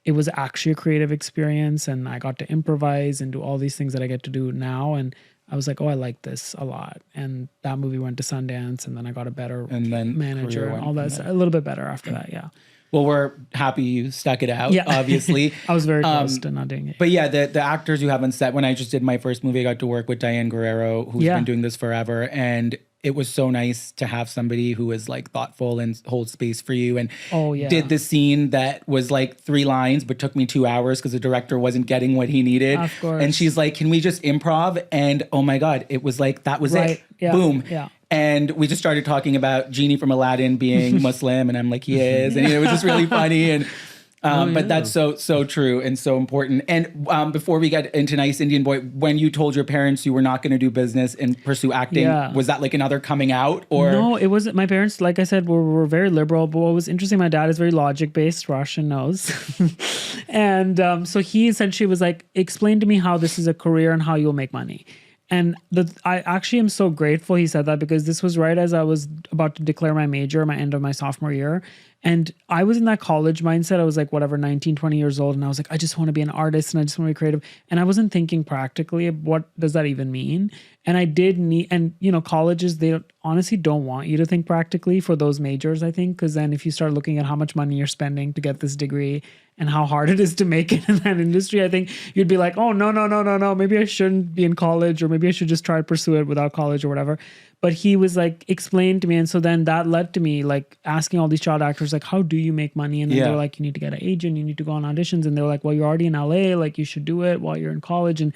it was actually a creative experience. And I got to improvise and do all these things that I get to do now. And I was like, oh, I like this a lot. And that movie went to Sundance, and then I got a better manager and all that. A little bit better after that, yeah. Well, we're happy you stuck it out, obviously. I was very close to not doing it. But yeah, the actors you have on set, when I just did my first movie, I got to work with Diane Guerrero, who's been doing this forever. And it was so nice to have somebody who was like thoughtful and holds space for you and did the scene that was like 3 lines but took me 2 hours because the director wasn't getting what he needed. Of course. And she's like, can we just improv? And oh my God, it was like, that was it. Yeah. Boom. Yeah. And we just started talking about Genie from Aladdin being Muslim, and I'm like, he is. And it was just really funny. And but that's so true and so important. And before we get into Nice Indian Boy, when you told your parents you were not going to do business and pursue acting, was that like another coming out? Or no, it wasn't. My parents, like I said, were very liberal. But what was interesting, my dad is very logic based. Roshan knows, and so he essentially was like, explain to me how this is a career and how you'll make money. And I actually am so grateful he said that, because this was right as I was about to declare my major, my end of my sophomore year. And I was in that college mindset. I was like, whatever, 19, 20 years old. And I was like, I just want to be an artist and I just want to be creative. And I wasn't thinking practically, what does that even mean? And I did need, and you know, colleges, they honestly don't want you to think practically for those majors, I think. Because then if you start looking at how much money you're spending to get this degree and how hard it is to make it in that industry, I think you'd be like, oh, no. Maybe I shouldn't be in college, or maybe I should just try to pursue it without college or whatever. But he was like, explain to me. And so then that led to me like asking all these child actors, like, how do you make money? And then they were like, you need to get an agent, you need to go on auditions. And they were like, well, you're already in LA, like you should do it while you're in college. And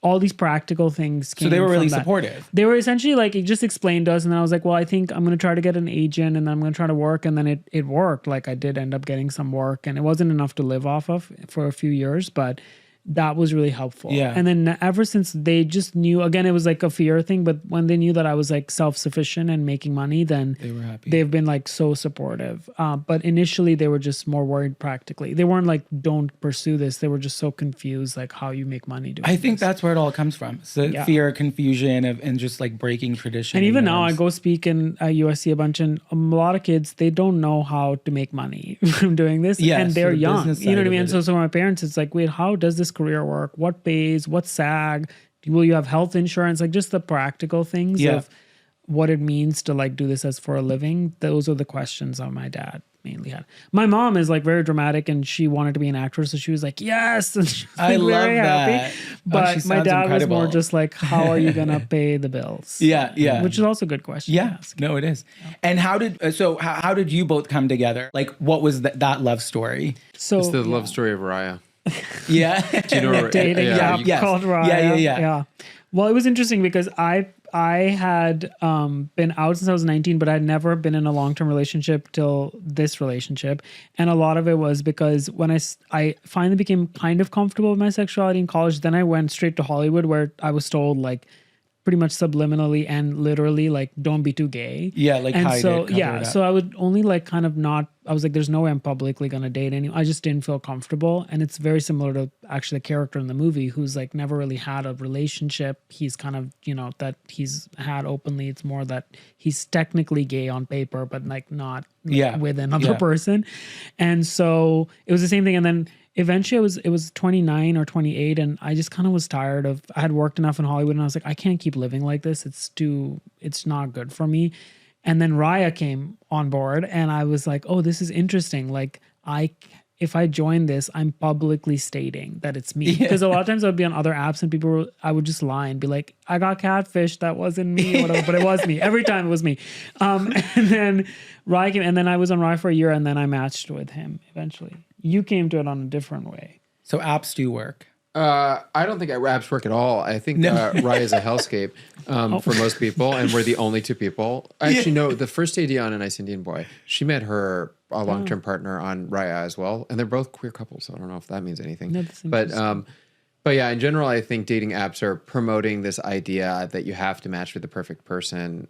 all these practical things came. So they were really from that. supportive. They were essentially like, it just explained to us. And then I was like, well, I think I'm going to try to get an agent, and then I'm going to try to work. And then it worked. Like I did end up getting some work, and it wasn't enough to live off of for a few years, but that was really helpful. Yeah. And then ever since, they just knew, again, it was like a fear thing, but when they knew that I was like self-sufficient and making money, then they were happy. They've been like so supportive. But initially they were just more worried practically. They weren't like, don't pursue this. They were just so confused, like how you make money doing I think this. that's where it all comes from. So fear, confusion and just like breaking tradition. And even now I go speak in USC a bunch, and a lot of kids, they don't know how to make money from doing this. Yes, and they're the young. business You know what I side mean? of it. So my parents, it's like, wait, how does this career work? What pays? What's SAG? Will you have health insurance? Like just the practical things of what it means to like do this as for a living. Those are the questions that my dad mainly had. My mom is like very dramatic, and she wanted to be an actress, so she was like, yes, and she was like, I love very that. happy. But my dad incredible. was more just like, how are you gonna pay the bills? Yeah. Which is also a good question. Yeah, no, it is. And how did you both come together? Like, what was that love story? So It's the love story of Raya. Yeah, Do you know dating app called Raya. Yeah. Well, it was interesting because I had been out since I was 19, but I'd never been in a long-term relationship till this relationship. And a lot of it was because when I finally became kind of comfortable with my sexuality in college, then I went straight to Hollywood, where I was told like pretty much subliminally and literally like, don't be too gay. Yeah, like and hide so it, cover it up. so I would only like kind of not, I was like, there's no way I'm publicly gonna date anyone. I just didn't feel comfortable. And it's very similar to actually the character in the movie who's like never really had a relationship. He's kind of, you know, that he's had openly. It's more that he's technically gay on paper, but like not with another person. And so it was the same thing. And then eventually it was 29 or 28, and I just kind of was tired of, I had worked enough in Hollywood, and I was like, I can't keep living like this. It's not good for me. And then Raya came on board, and I was like, oh, this is interesting. Like if I join this, I'm publicly stating that it's me. Because a lot of times I'd be on other apps and I would just lie and be like, I got catfished, that wasn't me or whatever, but it was me. Every time it was me. And then Rye came, and then I was on Rye for a year, and then I matched with him eventually. You came to it on a different way. So apps do work. I don't think apps work at all. I think Rye is a hellscape for most people, and we're the only two people. Actually, no, the first AD on An Nice Indian Boy, she met her long-term partner on Raya as well, and they're both queer couples, so I don't know if that means anything. But yeah, in general, I think dating apps are promoting this idea that you have to match with the perfect person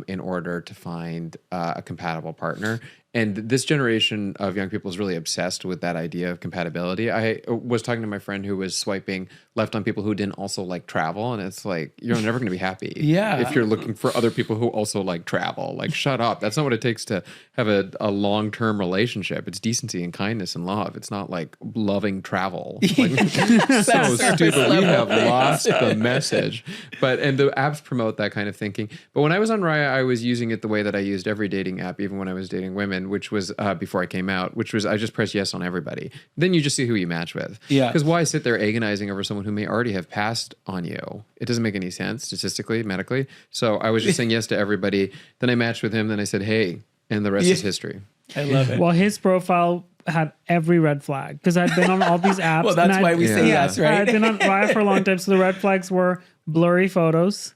in order to find a compatible partner. And this generation of young people is really obsessed with that idea of compatibility. I was talking to my friend who was swiping left on people who didn't also like travel. And it's like, you're never going to be happy if you're looking for other people who also like travel. Like, shut up. That's not what it takes to have a long-term relationship. It's decency and kindness and love. It's not like loving travel. Like, so stupid. We have lost the message. And the apps promote that kind of thinking. But when I was on Raya, I was using it the way that I used every dating app, even when I was dating women, which was before I came out, which was I just press yes on everybody. Then you just see who you match with. Yeah. Because why sit there agonizing over someone who may already have passed on you? It doesn't make any sense statistically, medically. So I was just saying yes to everybody. Then I matched with him. Then I said, hey, and the rest is history. I love it. Well, his profile had every red flag because I'd been on all these apps. Well, that's why we say yes, right? I'd been on Raya for a long time. So the red flags were blurry photos,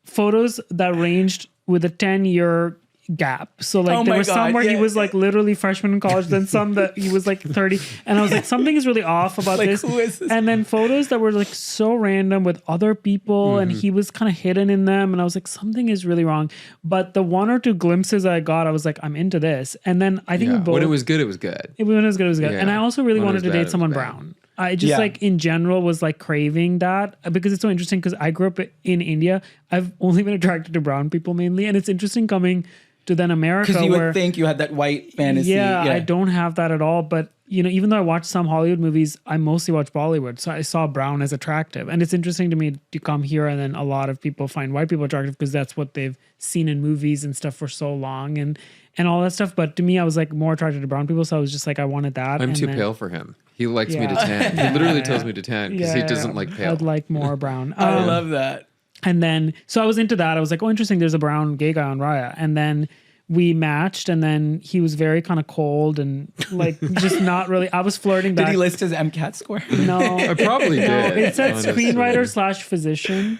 photos that ranged with a 10-year gap. So like there was some where he was like literally freshman in college, then some that he was like 30. And I was like, something is really off about like, this. Who is this? And then photos that were like so random with other people and he was kind of hidden in them. And I was like, something is really wrong. But the one or two glimpses I got, I was like, I'm into this. And then I think we both... When it was good, it was good. When it was good, it was good. Yeah. And I also really wanted to date someone brown. I just like in general was like craving that because it's so interesting because I grew up in India. I've only been attracted to brown people mainly. And it's interesting coming to then America. Because you would think you had that white fantasy. Yeah, I don't have that at all. But, you know, even though I watch some Hollywood movies, I mostly watch Bollywood. So I saw brown as attractive. And it's interesting to me to come here and then a lot of people find white people attractive because that's what they've seen in movies and stuff for so long and all that stuff. But to me, I was like more attracted to brown people. So I was just like, I wanted that. I'm too pale for him. He likes me to tan. He literally tells me to tan because he doesn't like pale. I'd like more brown. I love that. And then, so I was into that. I was like, oh, interesting. There's a brown gay guy on Raya. And then we matched and then he was very kind of cold and like just not really, I was flirting back. Did he list his MCAT score? No. I probably did. It said screenwriter / physician.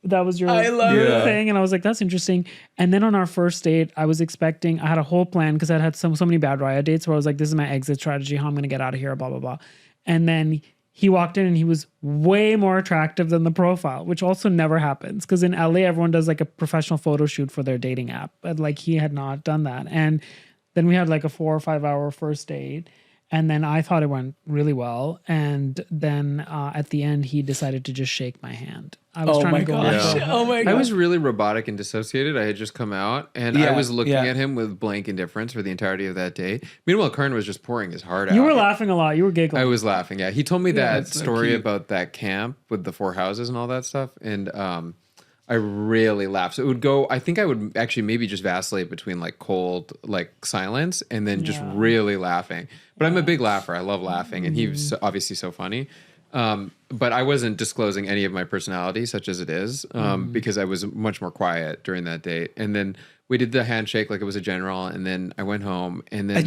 That was your thing. And I was like, that's interesting. And then on our first date, I was expecting, I had a whole plan because I had so many bad Raya dates where I was like, this is my exit strategy, how I'm going to get out of here, blah, blah, blah. And then he walked in and he was way more attractive than the profile, which also never happens. Because in LA, everyone does like a professional photo shoot for their dating app. But like he had not done that. And then we had like a 4 or 5 hour first date. And then I thought it went really well. And then at the end, he decided to just shake my hand. I was trying to go. Oh my God. I was really robotic and dissociated. I had just come out and I was looking at him with blank indifference for the entirety of that date. Meanwhile, Karan was just pouring his heart out. You were laughing a lot. You were giggling. I was laughing. Yeah. He told me that story about that camp with the 4 houses and all that stuff. And I really laughed. So it would go, I think I would actually maybe just vacillate between like cold, like silence and then just really laughing. But I'm a big laugher. I love laughing. And he was obviously so funny. But I wasn't disclosing any of my personality, such as it is, because I was much more quiet during that date. And then we did the handshake like it was a general. And then I went home and then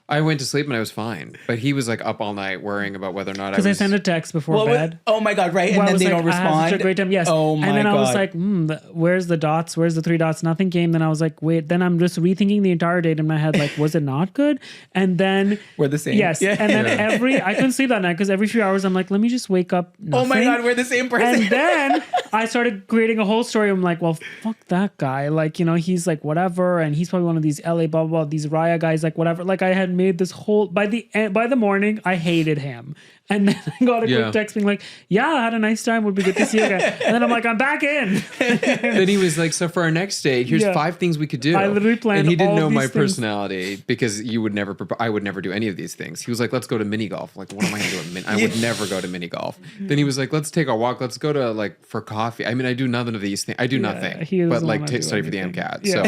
I went to sleep and I was fine. But he was like up all night worrying about whether or not I was... Because I sent a text before bed. Oh my God, right? And then they don't respond. I had such a great time. Yes. Oh my God. And then I was like, where's the dots? Where's the 3 dots? Nothing came. Then I was like, wait. Then I'm just rethinking the entire date in my head. Like, was it not good? And then... We're the same. Yes. Yeah. And then I couldn't sleep that night because every few hours I'm like, let me just wake up. Nothing. Oh my God, we're the same person. And then I started creating a whole story. I'm like, well, fuck that guy. Like, you know, he's like whatever. And he's probably one of these LA blah, blah, blah, these Raya guys, like whatever. Like I had made this whole, by the morning, I hated him. And then I got a quick text being like, yeah, I had a nice time. Would be good to see you again. And then I'm like, I'm back in. Then he was like, so for our next date, here's 5 things we could do. I literally planned and he didn't all know these my things. personality because I would never do any of these things. He was like, let's go to mini golf. Like, what am I going to do? I would never go to mini golf. Then he was like, let's take a walk. Let's go to like for coffee. I mean, I do none of these things. I do nothing but like study for the MCAT. Yeah. So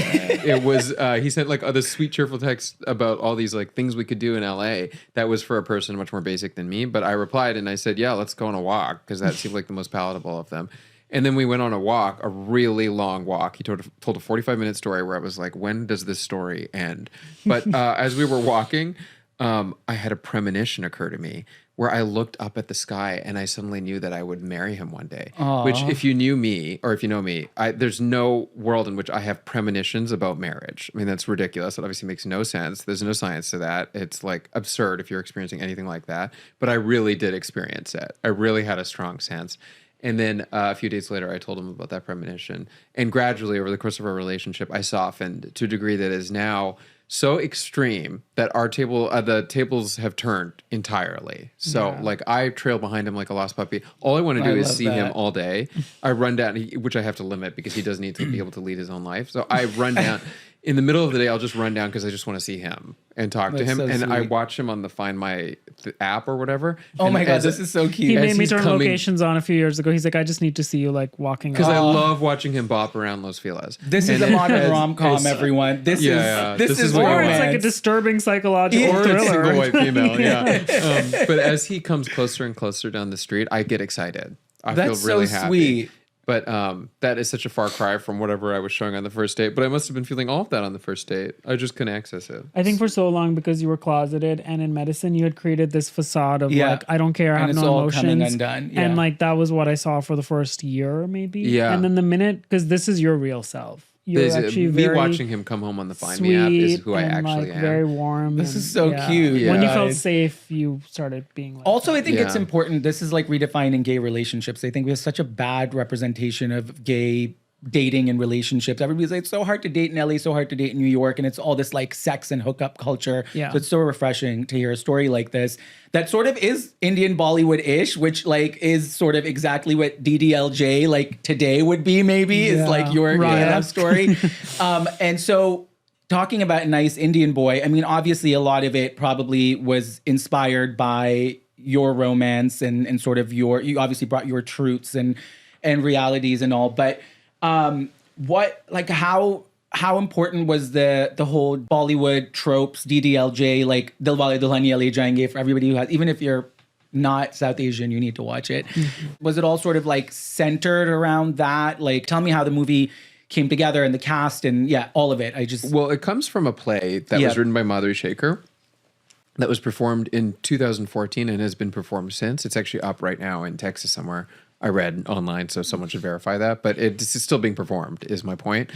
it was, he sent like this sweet, cheerful text about all these like things we could do in LA. That was for a person much more basic than me. But I replied and I said, yeah, let's go on a walk because that seemed like the most palatable of them. And then we went on a walk, a really long walk. He told a 45-minute story where I was like, when does this story end? But as we were walking, I had a premonition occur to me where I looked up at the sky and I suddenly knew that I would marry him one day. Aww. Which if you knew me or if you know me, there's no world in which I have premonitions about marriage. I mean, that's ridiculous. It obviously makes no sense. There's no science to that. It's like absurd if you're experiencing anything like that. But I really did experience it. I really had a strong sense. And then a few days later, I told him about that premonition. And gradually, over the course of our relationship, I softened to a degree that is now so extreme that the tables have turned entirely. So like I trail behind him like a lost puppy. All I want to do is see him all day. I run down, which I have to limit because he does need to be able to lead his own life. So I run down. In the middle of the day, I'll just run down because I just want to see him and talk to him. So and sweet. I watch him on the Find My app or whatever. Oh my God, this is so cute. He made me turn locations on a few years ago. He's like, I just need to see you like walking. Because I love watching him bop around Los Feliz. This is a modern rom-com, everyone. This is or it's like a disturbing psychological thriller. Or a single white female, but as he comes closer and closer down the street, I get excited. I feel really happy. Sweet. But that is such a far cry from whatever I was showing on the first date. But I must have been feeling all of that on the first date. I just couldn't access it. I think for so long, because you were closeted and in medicine, you had created this facade of like, I don't care, I have no emotions. Coming undone. Yeah. And like, that was what I saw for the first year, maybe. Yeah. And then the minute, because this is your real self. You're actually me watching him come home on the Find Me app is who I actually am. Very warm. This is so cute. Yeah. When you felt safe, you started being like also, I think it's important. This is like redefining gay relationships. I think we have such a bad representation of gay dating and relationships. Everybody's like, it's so hard to date in LA, so hard to date in New York. And it's all this like sex and hookup culture. Yeah. So it's so refreshing to hear a story like this that sort of is Indian Bollywood-ish, which like is sort of exactly what DDLJ like today would be maybe is like your love story. And so talking about Nice Indian Boy, I mean, obviously a lot of it probably was inspired by your romance and sort of you obviously brought your truths and realities and all, but how important was the whole Bollywood tropes, DDLJ, like Dilwale Dulhaniya Le Jayenge for everybody who has, even if you're not South Asian, you need to watch it. Mm-hmm. Was it all sort of like centered around that? Like, tell me how the movie came together and the cast and all of it. Well, it comes from a play that was written by Madhuri Shekhar that was performed in 2014 and has been performed since. It's actually up right now in Texas somewhere. I read online, so someone should verify that. But it's still being performed, is my point.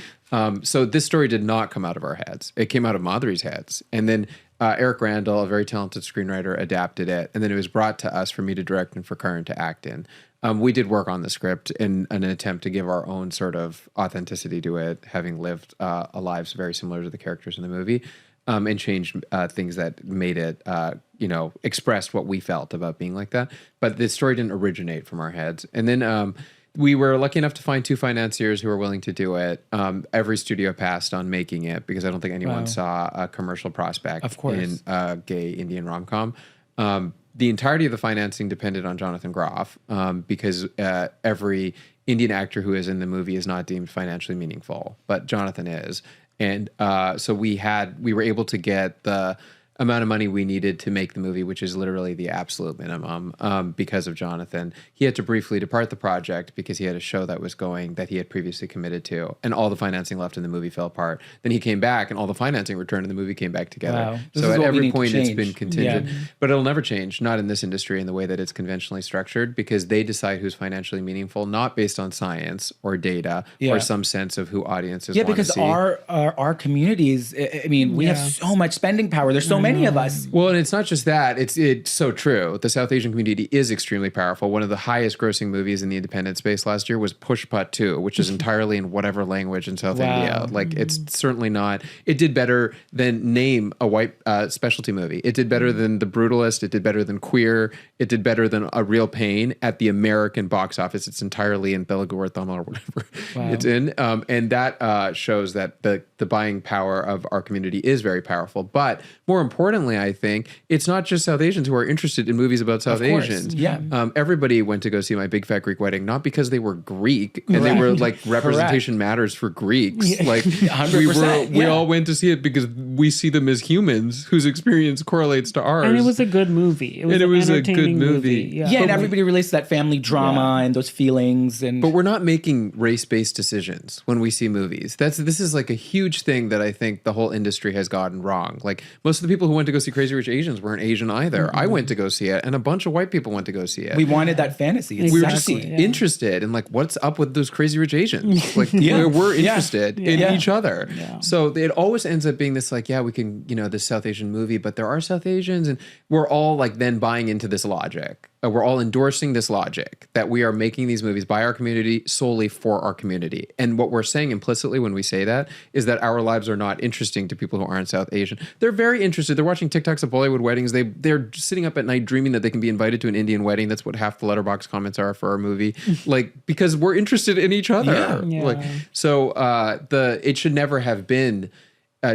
So this story did not come out of our heads. It came out of Madhuri's heads. And then Eric Randall, a very talented screenwriter, adapted it. And then it was brought to us for me to direct and for Karan to act in. We did work on the script in an attempt to give our own sort of authenticity to it, having lived lives very similar to the characters in the movie. And changed things that made it, expressed what we felt about being like that. But the story didn't originate from our heads. And then we were lucky enough to find 2 financiers who were willing to do it. Every studio passed on making it because I don't think anyone saw a commercial prospect in a gay Indian rom-com. The entirety of the financing depended on Jonathan Groff because every Indian actor who is in the movie is not deemed financially meaningful, but Jonathan is. And so we were able to get the amount of money we needed to make the movie, which is literally the absolute minimum because of Jonathan. He had to briefly depart the project because he had a show that was going that he had previously committed to, and all the financing left in the movie fell apart. Then he came back and all the financing returned and the movie came back together. Wow. So at every point it's been contingent. But it'll never change, not in this industry in the way that it's conventionally structured, because they decide who's financially meaningful, not based on science or data or some sense of who audiences want to see. Yeah, because our communities, I mean, we have so much spending power. There's so many many of us. Well, and it's not just that. It's so true. The South Asian community is extremely powerful. One of the highest grossing movies in the independent space last year was Pushpa 2, which is entirely in whatever language in South India. Like, it's certainly not. It did better than name a white specialty movie. It did better than The Brutalist. It did better than Queer. It did better than A Real Pain at the American box office. It's entirely in Telugu or Tamil or whatever it's in. And that shows that the buying power of our community is very powerful. But more importantly, I think it's not just South Asians who are interested in movies about South Asians. Yeah. Everybody went to go see My Big Fat Greek Wedding, not because they were Greek and they were like representation matters for Greeks. Like we all went to see it because we see them as humans whose experience correlates to ours. And it was a good movie. It was a good movie. Yeah, and everybody relates to that family drama and those feelings. But we're not making race-based decisions when we see movies. This is like a huge thing that I think the whole industry has gotten wrong. Like, most of the people who went to go see Crazy Rich Asians weren't Asian either. I went to go see it, and a bunch of white people went to go see it. We wanted that fantasy. We were just interested in like, what's up with those Crazy Rich Asians? Like, we're interested in each other. Yeah. So it always ends up being this like, we can, this South Asian movie, but there are South Asians, and we're all like then buying into this logic. We're all endorsing this logic that we are making these movies by our community solely for our community. And what we're saying implicitly when we say that is that our lives are not interesting to people who aren't South Asian. They're very interested. They're watching TikToks of Bollywood weddings. They're sitting up at night dreaming that they can be invited to an Indian wedding. That's what half the letterbox comments are for our movie. Like, because we're interested in each other. Yeah. Like, so it should never have been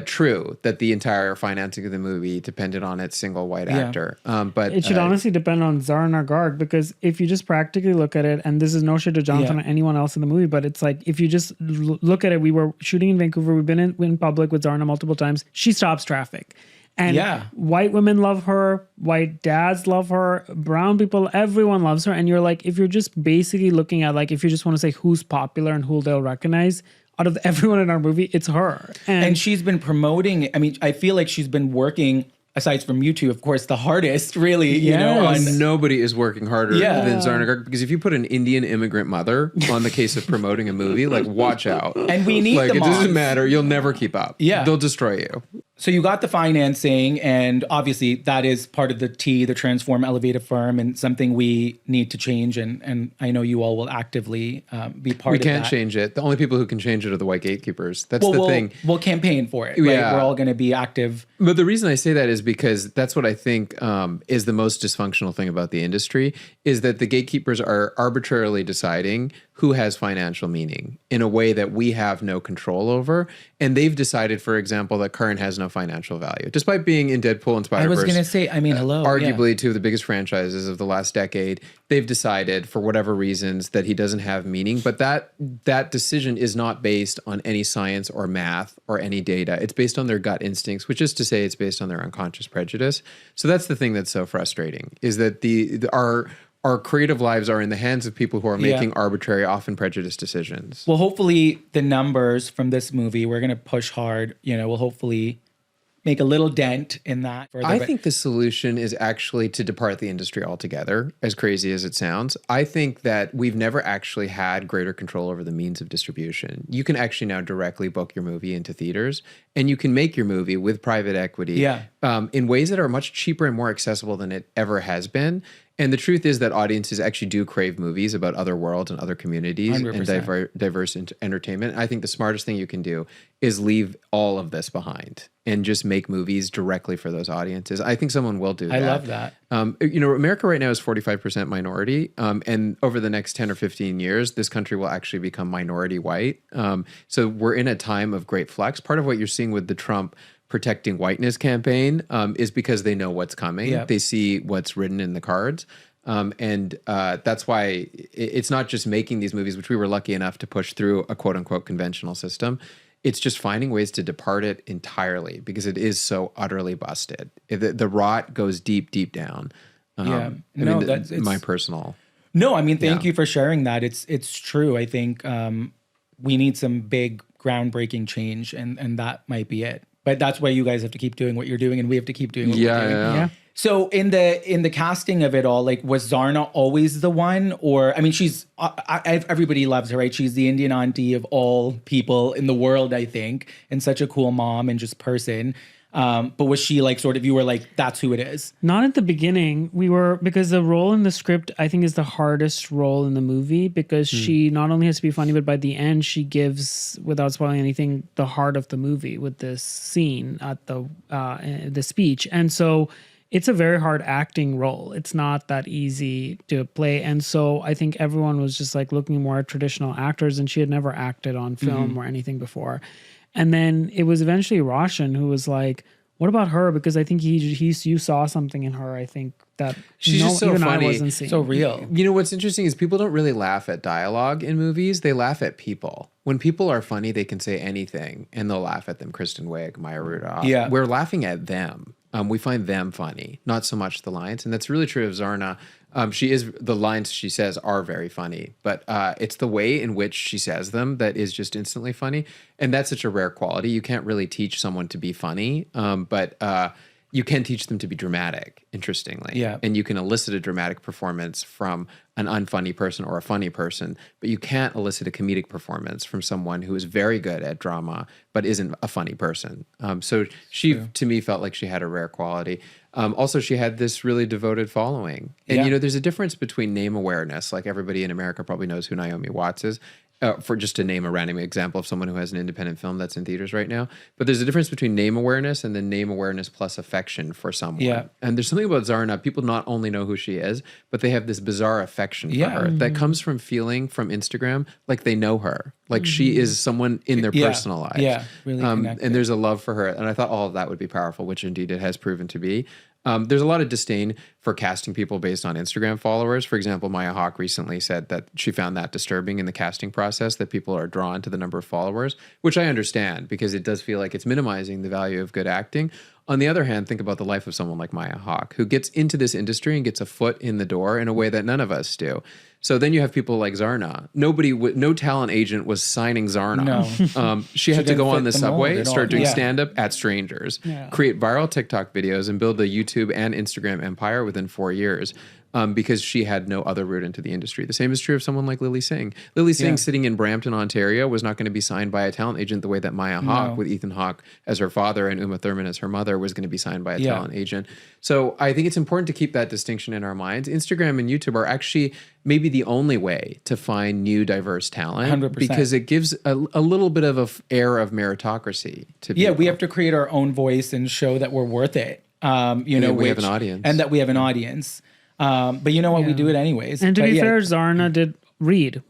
true that the entire financing of the movie depended on its single white actor. But it should honestly depend on Zarna Garg, because if you just practically look at it, and this is no shit to Jonathan or anyone else in the movie, but it's like, if you just look at it, we were shooting in Vancouver. We've been in public with Zarna multiple times. She stops traffic. And white women love her, white dads love her, brown people, everyone loves her. And you're like, if you're just basically looking at, like, if you just want to say who's popular and who they'll recognize, out of everyone in our movie, it's her. And she's been promoting, I mean, I feel like she's been working, aside from you two, of course, the hardest, really, nobody is working harder than Zarna Garg, because if you put an Indian immigrant mother on the case of promoting a movie, like, watch out. And we need it doesn't matter. You'll never keep up. Yeah. They'll destroy you. So you got the financing, and obviously that is part of the Transform, Elevate, Affirm, and something we need to change. And I know you all will actively be part of that. We can't change it. The only people who can change it are the white gatekeepers. That's the thing. We'll campaign for it. Right? We're all going to be active. But the reason I say that is because that's what I think is the most dysfunctional thing about the industry, is that the gatekeepers are arbitrarily deciding who has financial meaning in a way that we have no control over. And they've decided, for example, that Karan has no financial value, despite being in Deadpool and Spider-Verse. I was going to say, arguably two of the biggest franchises of the last decade. They've decided, for whatever reasons, that he doesn't have meaning. But that decision is not based on any science or math or any data. It's based on their gut instincts, which is to say it's based on their unconscious prejudice. So that's the thing that's so frustrating, is that our creative lives are in the hands of people who are making arbitrary, often prejudiced decisions. Well, hopefully the numbers from this movie, we're going to push hard, we'll hopefully make a little dent in that. I think the solution is actually to depart the industry altogether, as crazy as it sounds. I think that we've never actually had greater control over the means of distribution. You can actually now directly book your movie into theaters, and you can make your movie with private equity in ways that are much cheaper and more accessible than it ever has been. And the truth is that audiences actually do crave movies about other worlds and other communities 100%. And diverse entertainment. I think the smartest thing you can do is leave all of this behind and just make movies directly for those audiences. I think someone will do that. I love that. America right now is 45% minority. And over the next 10 or 15 years, this country will actually become minority white. So we're in a time of great flux. Part of what you're seeing with the Trump protecting whiteness campaign is because they know what's coming. Yep. They see what's written in the cards. And that's why it's not just making these movies, which we were lucky enough to push through a quote unquote conventional system. It's just finding ways to depart it entirely, because it is so utterly busted. The rot goes deep, deep down. That's my personal. No, I mean, thank you for sharing that. It's true. I think we need some big groundbreaking change, and that might be it. But that's why you guys have to keep doing what you're doing, and we have to keep doing what we're doing. Yeah. So in the casting of it all, like, was Zarna always the one? Or, I mean, she's, everybody loves her, right? She's the Indian auntie of all people in the world, I think, and such a cool mom and just person. But was she like, sort of, you were like, that's who it is? Not at the beginning. Because the role in the script, I think, is the hardest role in the movie, because she not only has to be funny, but by the end, she gives, without spoiling anything, the heart of the movie with this scene at the speech. And so it's a very hard acting role. It's not that easy to play. And so I think everyone was just like looking more at traditional actors, and she had never acted on film or anything before. And then it was eventually Roshan who was like, what about her? Because I think you saw something in her, I think, that she's just so even funny. I wasn't seeing. So real. You know, what's interesting is people don't really laugh at dialogue in movies. They laugh at people. When people are funny, they can say anything and they'll laugh at them. Kristen Wiig, Maya Rudolph. Yeah. We're laughing at them. We find them funny, not so much the lines. And that's really true of Zarna. The lines she says are very funny, but it's the way in which she says them that is just instantly funny. And that's such a rare quality. You can't really teach someone to be funny, but you can teach them to be dramatic, interestingly. Yeah. And you can elicit a dramatic performance from an unfunny person or a funny person, but you can't elicit a comedic performance from someone who is very good at drama, but isn't a funny person. So she, to me, felt like she had a rare quality. Also, she had this really devoted following. And, you know, there's a difference between name awareness. Like, everybody in America probably knows who Naomi Watts is. For just to name a random example of someone who has an independent film that's in theaters right now. But there's a difference between name awareness and then name awareness plus affection for someone. Yeah. And there's something about Zarna. People not only know who she is, but they have this bizarre affection for her that comes from feeling from Instagram like they know her. Like she is someone in their personal lives. Yeah, really connected. And there's a love for her. And I thought all of that would be powerful, which indeed it has proven to be. There's a lot of disdain for casting people based on Instagram followers. For example, Maya Hawke recently said that she found that disturbing in the casting process, that people are drawn to the number of followers, which I understand because it does feel like it's minimizing the value of good acting. On the other hand, think about the life of someone like Maya Hawke, who gets into this industry and gets a foot in the door in a way that none of us do. So then you have people like Zarna. No talent agent was signing Zarna. No. She had to go on the subway, start doing Yeah. stand-up at strangers, create viral TikTok videos, and build a YouTube and Instagram empire within 4 years. Because she had no other route into the industry. The same is true of someone like Lily Singh. Lily Singh, sitting in Brampton, Ontario, was not going to be signed by a talent agent the way that Maya Hawke, with Ethan Hawke as her father and Uma Thurman as her mother, was going to be signed by a talent agent. So I think it's important to keep that distinction in our minds. Instagram and YouTube are actually maybe the only way to find new diverse talent 100%. because it gives a little bit of an air of meritocracy to people. Yeah, we have to create our own voice and show that we're worth it. We have an audience. And that we have an audience. But you know what? We do it anyways. And to But be fair, Zarna did read.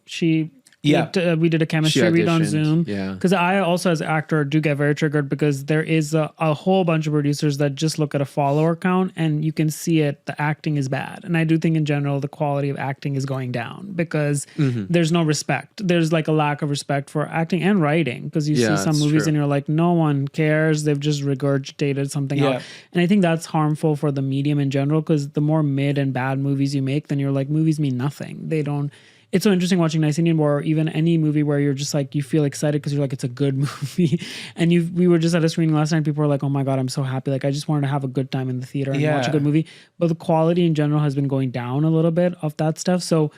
We did a chemistry read on Zoom. Because I also, as an actor, do get very triggered because there is a whole bunch of producers that just look at a follower count and you can see it. The acting is bad. And I do think in general, the quality of acting is going down because there's no respect. There's like a lack of respect for acting and writing because you see some movies and you're like, no one cares. They've just regurgitated something out. And I think that's harmful for the medium in general because the more mid and bad movies you make, then you're like, movies mean nothing. They don't. It's so interesting watching Nice Indian War or even any movie where you're just like, you feel excited because you're like, it's a good movie. And we were just at a screening last night. People were like, oh my God, I'm so happy. Like, I just wanted to have a good time in the theater and watch a good movie. But the quality in general has been going down a little bit of that stuff. So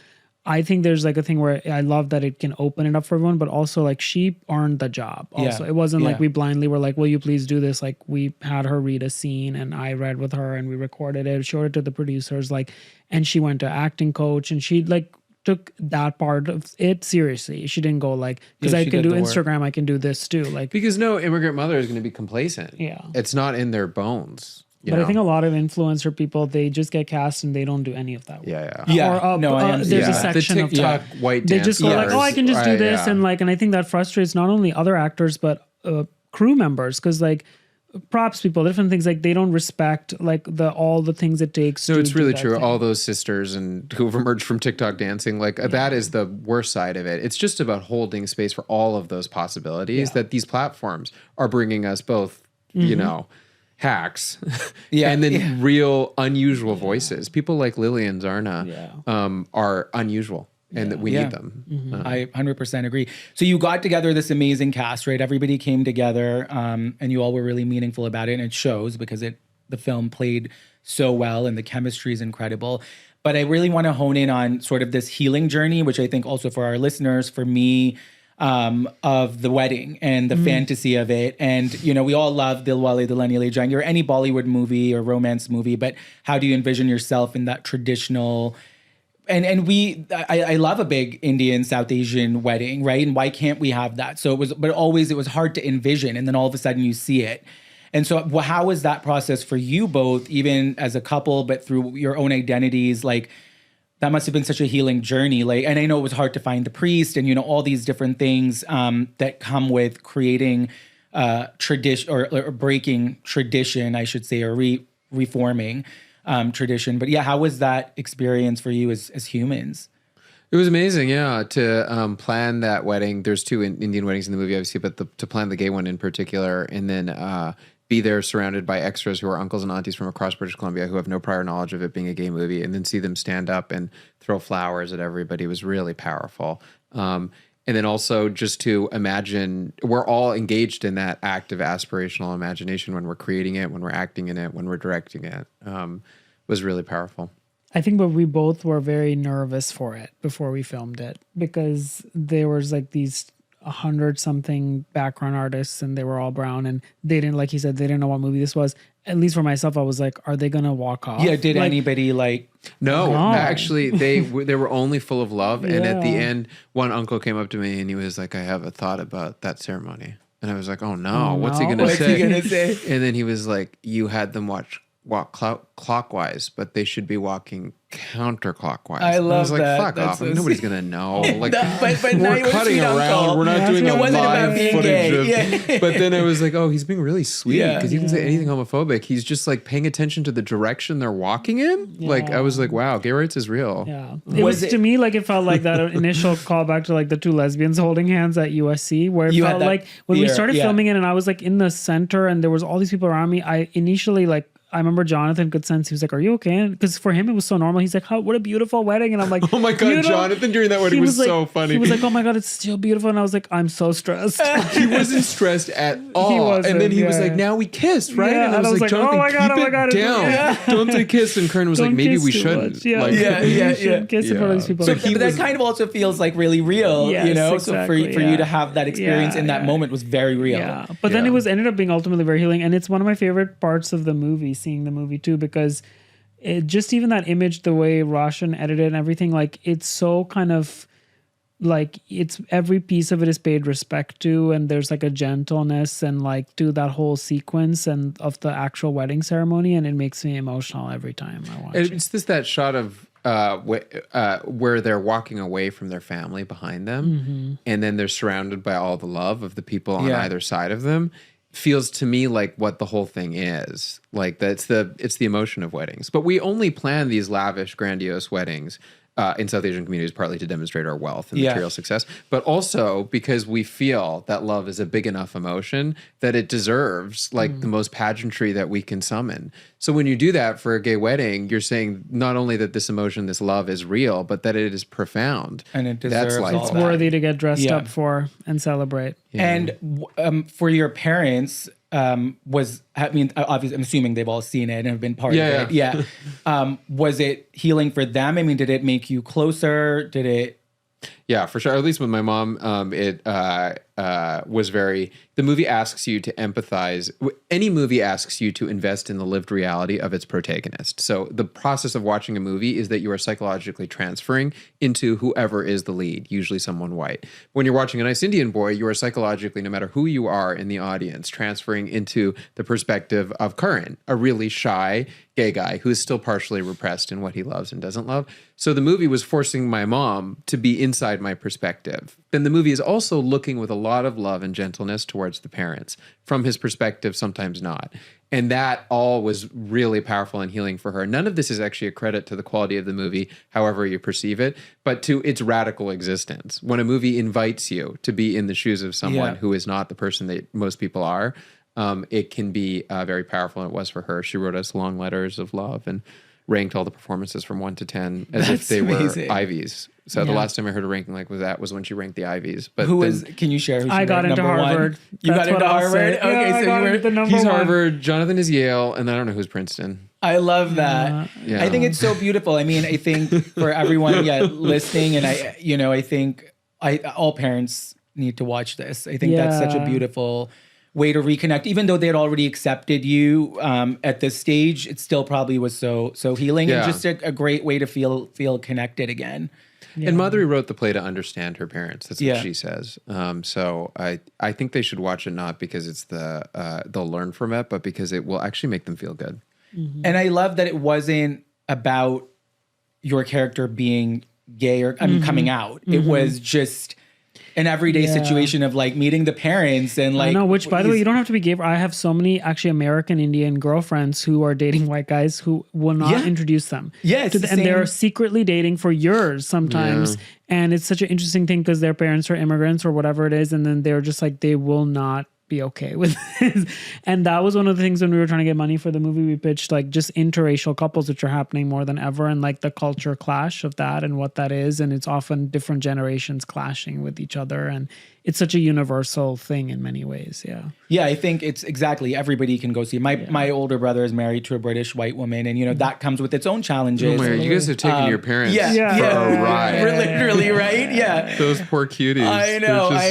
I think there's like a thing where I love that it can open it up for everyone, but also like she earned the job. Also, it wasn't like we blindly were like, will you please do this? Like we had her read a scene and I read with her and we recorded it, showed it to the producers, like, and she went to acting coach and she like took that part of it seriously. She didn't go like, because I can do Instagram, I can do this too. Like, because no immigrant mother is going to be complacent. Yeah. It's not in their bones. But I think a lot of influencer people, they just get cast and they don't do any of that work. There's a section the TikTok of white they just go like, oh, I can just do this. And like, and I think that frustrates not only other actors, but crew members. Cause like props people, different things, like they don't respect like all the things it takes. No, it's really true. Thing. All those sisters and who've emerged from TikTok dancing, like that is the worst side of it. It's just about holding space for all of those possibilities that these platforms are bringing us both, you know, hacks and then real unusual voices. People like Lily and Zarna are unusual. And that we need them. I 100% agree. So you got together this amazing cast, right? Everybody came together and you all were really meaningful about it. And it shows because it the film played so well and the chemistry is incredible. But I really want to hone in on sort of this healing journey, which I think also for our listeners, for me, of the wedding and the fantasy of it. And, you know, we all love Dilwale Dulhania Le Jayenge or any Bollywood movie or romance movie, but how do you envision yourself in that traditional... And I love a big Indian South Asian wedding, right? And why can't we have that? So it was hard to envision, and then all of a sudden you see it. And so how was that process for you both, even as a couple, but through your own identities? Like, that must have been such a healing journey. Like, and I know it was hard to find the priest and, you know, all these different things that come with creating tradition or breaking tradition, I should say, or reforming tradition. But yeah, how was that experience for you as humans? It was amazing, yeah, to plan that wedding. There's two Indian weddings in the movie, obviously, but to plan the gay one in particular, and then be there surrounded by extras who are uncles and aunties from across British Columbia who have no prior knowledge of it being a gay movie, and then see them stand up and throw flowers at everybody was really powerful. And then also just to imagine, we're all engaged in that act of aspirational imagination when we're creating it, when we're acting in it, when we're directing it, was really powerful. I think, but we both were very nervous for it before we filmed it because there was like these 100-something background artists and they were all brown and they didn't, like he said, they didn't know what movie this was. At least for myself, I was like, are they going to walk off? Yeah, did anybody like... No, actually, they were only full of love. And at the end, one uncle came up to me and he was like, I have a thought about that ceremony. And I was like, oh no, what's he going to say? And then he was like, you had them walk clockwise, but they should be walking counterclockwise. I love that. I was like, fuck off. Nobody's going to know. Like, but we're cutting around. We're not doing a live footage. But then I was like, oh, he's being really sweet because he didn't say anything homophobic. He's just like paying attention to the direction they're walking in. Yeah. Like, I was like, wow, gay rights is real. Yeah. To me, like, it felt like that initial callback to like the two lesbians holding hands at USC, where it felt like when we started filming it and I was like in the center and there was all these people around me, I initially like, I remember Jonathan Good Sense. He was like, "Are you okay?" Because for him it was so normal. He's like, "What a beautiful wedding!" And I'm like, "Oh my god, Jonathan during that wedding was so funny." He was like, "Oh my god, it's still beautiful," and I was like, "I'm so stressed." He wasn't stressed at all. And then he was like, "Now we kissed, right?" Yeah, and I was like, "Jonathan, keep it down. Yeah. Don't say kiss." And Karan was like, "Maybe we shouldn't." Yeah, kiss in front of these people. So that kind of also feels like really real, you know. Exactly, so for you to have that experience in that moment was very real. Yeah, but then it ended up being ultimately very healing, and it's one of my favorite parts of the movie, seeing the movie too. Because it just even that image, the way Roshan edited and everything, like it's so kind of like it's every piece of it is paid respect to, and there's like a gentleness and like to that whole sequence and of the actual wedding ceremony, and it makes me emotional every time I watch it. It's just that shot of where they're walking away from their family behind them, and then they're surrounded by all the love of the people on either side of them. Feels to me like what the whole thing is. Like it's the emotion of weddings. But we only plan these lavish, grandiose weddings in South Asian communities partly to demonstrate our wealth and material success, but also because we feel that love is a big enough emotion that it deserves like the most pageantry that we can summon. So when you do that for a gay wedding, you're saying not only that this emotion, this love is real, but that it is profound. And it deserves it's worthy to get dressed up for and celebrate. Yeah. And for your parents, obviously I'm assuming they've all seen it and have been part of it. Yeah. Was it healing for them? I mean, did it make you closer? Did it? Yeah, for sure. At least with my mom, it was very... The movie asks you to empathize. Any movie asks you to invest in the lived reality of its protagonist. So the process of watching a movie is that you are psychologically transferring into whoever is the lead, usually someone white. When you're watching A Nice Indian Boy, you are psychologically, no matter who you are in the audience, transferring into the perspective of Karan, a really shy gay guy who is still partially repressed in what he loves and doesn't love. So the movie was forcing my mom to be inside my perspective. Then the movie is also looking with a lot of love and gentleness towards the parents. From his perspective, sometimes not. And that all was really powerful and healing for her. None of this is actually a credit to the quality of the movie, however you perceive it, but to its radical existence. When a movie invites you to be in the shoes of someone who is not the person that most people are, it can be very powerful, and it was for her. She wrote us long letters of love, and ranked all the performances from 1 to 10 as if they amazing. were Ivies. So the last time I heard a ranking like was when she ranked the Ivies. But can you share who she I got into Harvard. One? You got into Harvard? Okay, yeah, so you were the number he's one. Harvard, Jonathan is Yale, and I don't know who's Princeton. I love that. Yeah. I think it's so beautiful. I mean, I think for everyone listening, and I think all parents need to watch this. I think that's such a beautiful way to reconnect. Even though they had already accepted you at this stage, it still probably was so healing and just a great way to feel connected again. Yeah. And Madhuri wrote the play to understand her parents. That's what she says. So I think they should watch it not because it's they'll learn from it, but because it will actually make them feel good. Mm-hmm. And I love that it wasn't about your character being gay or coming out. Mm-hmm. It was just an everyday situation of like meeting the parents and like. I know, which by the way, you don't have to be gay. I have so many actually American Indian girlfriends who are dating white guys who will not introduce them. Yes, and they're secretly dating for years sometimes. Yeah. And it's such an interesting thing because their parents are immigrants or whatever it is, and then they're just like they will not be okay with this. And that was one of the things when we were trying to get money for the movie, we pitched like just interracial couples, which are happening more than ever, and like the culture clash of that and what that is. And it's often different generations clashing with each other. And it's such a universal thing in many ways. Yeah. Yeah, I think it's exactly everybody can go see. My older brother is married to a British white woman, and that comes with its own challenges. Oh my God, you guys have taken your parents for a ride. Literally, right? Yeah. Those poor cuties. I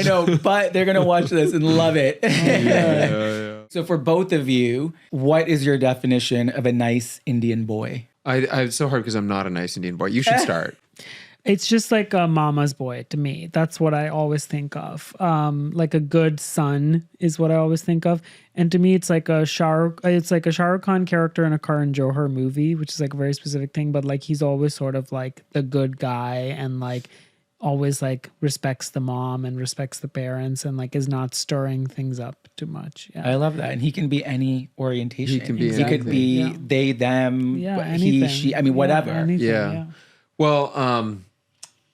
know. But they're going to watch this and love it. Yeah. So for both of you, what is your definition of a nice Indian boy? It's so hard because I'm not a nice Indian boy. You should start. It's just like a mama's boy to me. That's what I always think of. Like a good son is what I always think of. And to me, it's like a Shah Rukh Khan character in a Karan Johar movie, which is like a very specific thing. But like he's always sort of like the good guy and like always like respects the mom and respects the parents and like is not stirring things up too much. Yeah. I love that. And he can be any orientation. He can be He could be they, them, he, she. I mean, whatever. Anything. Well,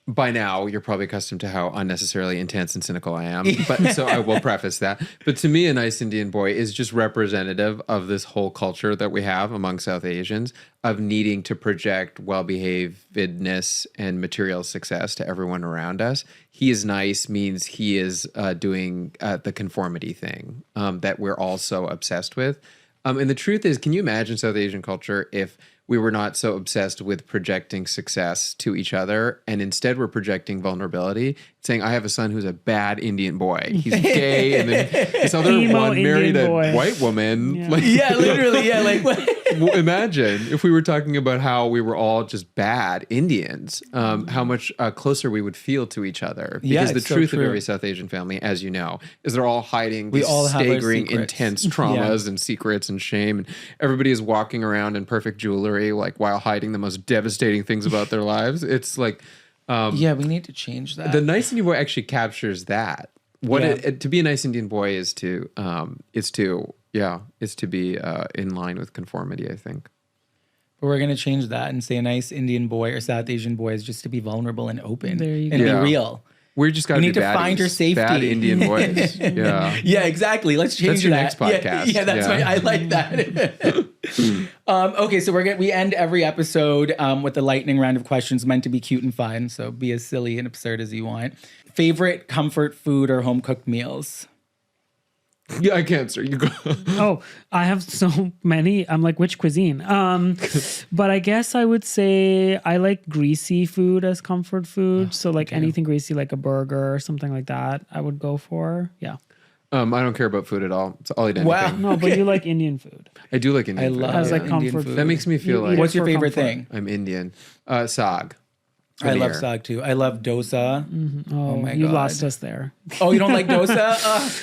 by now, you're probably accustomed to how unnecessarily intense and cynical I am. But so I will preface that. But to me, a nice Indian boy is just representative of this whole culture that we have among South Asians of needing to project well-behavedness and material success to everyone around us. He is nice means he is doing the conformity thing that we're all so obsessed with. And the truth is, can you imagine South Asian culture if we were not so obsessed with projecting success to each other, and instead we're projecting vulnerability, saying, I have a son who's a bad Indian boy. He's gay, and then this other one married a white woman. Yeah, literally, yeah. Like, what? Imagine if we were talking about how we were all just bad Indians, how much closer we would feel to each other. Because the truth of every South Asian family, as you know, is they're all hiding these staggering, intense traumas and secrets and shame. And everybody is walking around in perfect jewelry, like while hiding the most devastating things about their lives. It's like, we need to change that. The nice Indian boy actually captures that. To be a nice Indian boy is to be in line with conformity, I think. But we're going to change that and say a nice Indian boy or South Asian boy is just to be vulnerable and open and be real. We just got to need to find your safety. Bad Indian boys. Yeah. Yeah, exactly. Let's change that's your next podcast. Yeah, that's right. I like that. Okay, so we end every episode with a lightning round of questions meant to be cute and fun. So be as silly and absurd as you want. Favorite comfort food or home cooked meals? Yeah, I can't, sir. You go. Oh, I have so many. I'm like, which cuisine? But I guess I would say I like greasy food as comfort food. So like anything greasy, like a burger or something like that, I would go for. Yeah. I don't care about food at all. I'll eat anything. Wow. No, but you like Indian food. I do like Indian food. I love as like comfort food. That makes me feel like. What's your favorite thing? I'm Indian. Saag. I love saag too. I love dosa. Mm-hmm. Oh my God. You lost us there. Oh, you don't like dosa?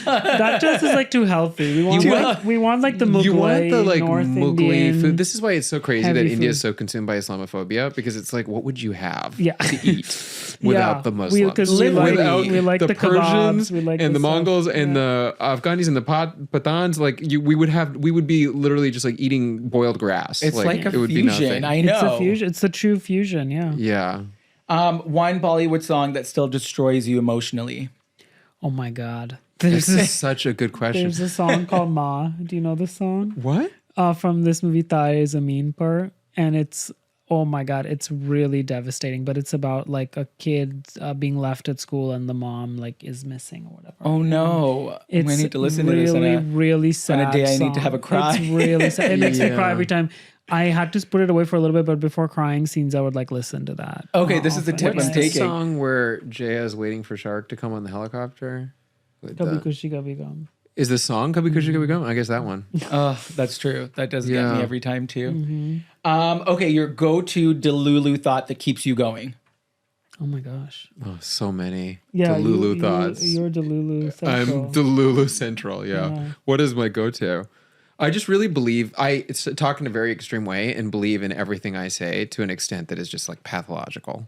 That just is like too healthy. We want like the Mughlai, you want the like North Mughlai Indian food. This is why it's so crazy that India food. is so consumed by Islamophobia, because it's like, what would you have to eat without the Muslims? Because we like the Persians kebabs, we like and the Mongols and the Afghanis and the Pathans. Like we would be literally just like eating boiled grass. It's like a fusion. I know. It's a fusion. It's a true fusion. Yeah. Yeah. One Bollywood song that still destroys you emotionally. Oh my God. This is such a good question. There's a song called Ma. Do you know this song? What? From this movie Tare Zameen Par. and it's, oh my God, it's really devastating. But it's about like a kid being left at school and the mom like is missing or whatever. Oh no! I need to listen to this really sad. On a day I song. need to have a cry. It's really sad. It makes me cry every time. I had to put it away for a little bit, but before crying scenes, I would like listen to that. Okay, this is the tip I'm taking. What's the song where Jaya is waiting for Shark to come on the helicopter? Kabhi Khushi Kabhi Gum. Is the song Kabhi Khushi Kabhi Gum? I guess that one. Oh, that's true. That does get me every time too. Okay, your go-to Delulu thought that keeps you going. Oh my gosh. Oh, so many Delulu thoughts. You're Delulu Central. I'm Delulu Central, yeah. What is my go-to? I just really believe, it's talk in a very extreme way and believe in everything I say to an extent that is just like pathological.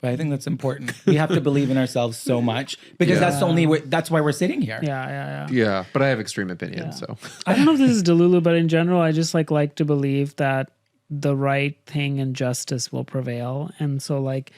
But I think that's important. We have to believe in ourselves so much because that's the only way, that's why we're sitting here. Yeah, but I have extreme opinions, so. I don't know if this is Delulu, but in general, I just like to believe that the right thing and justice will prevail. And so like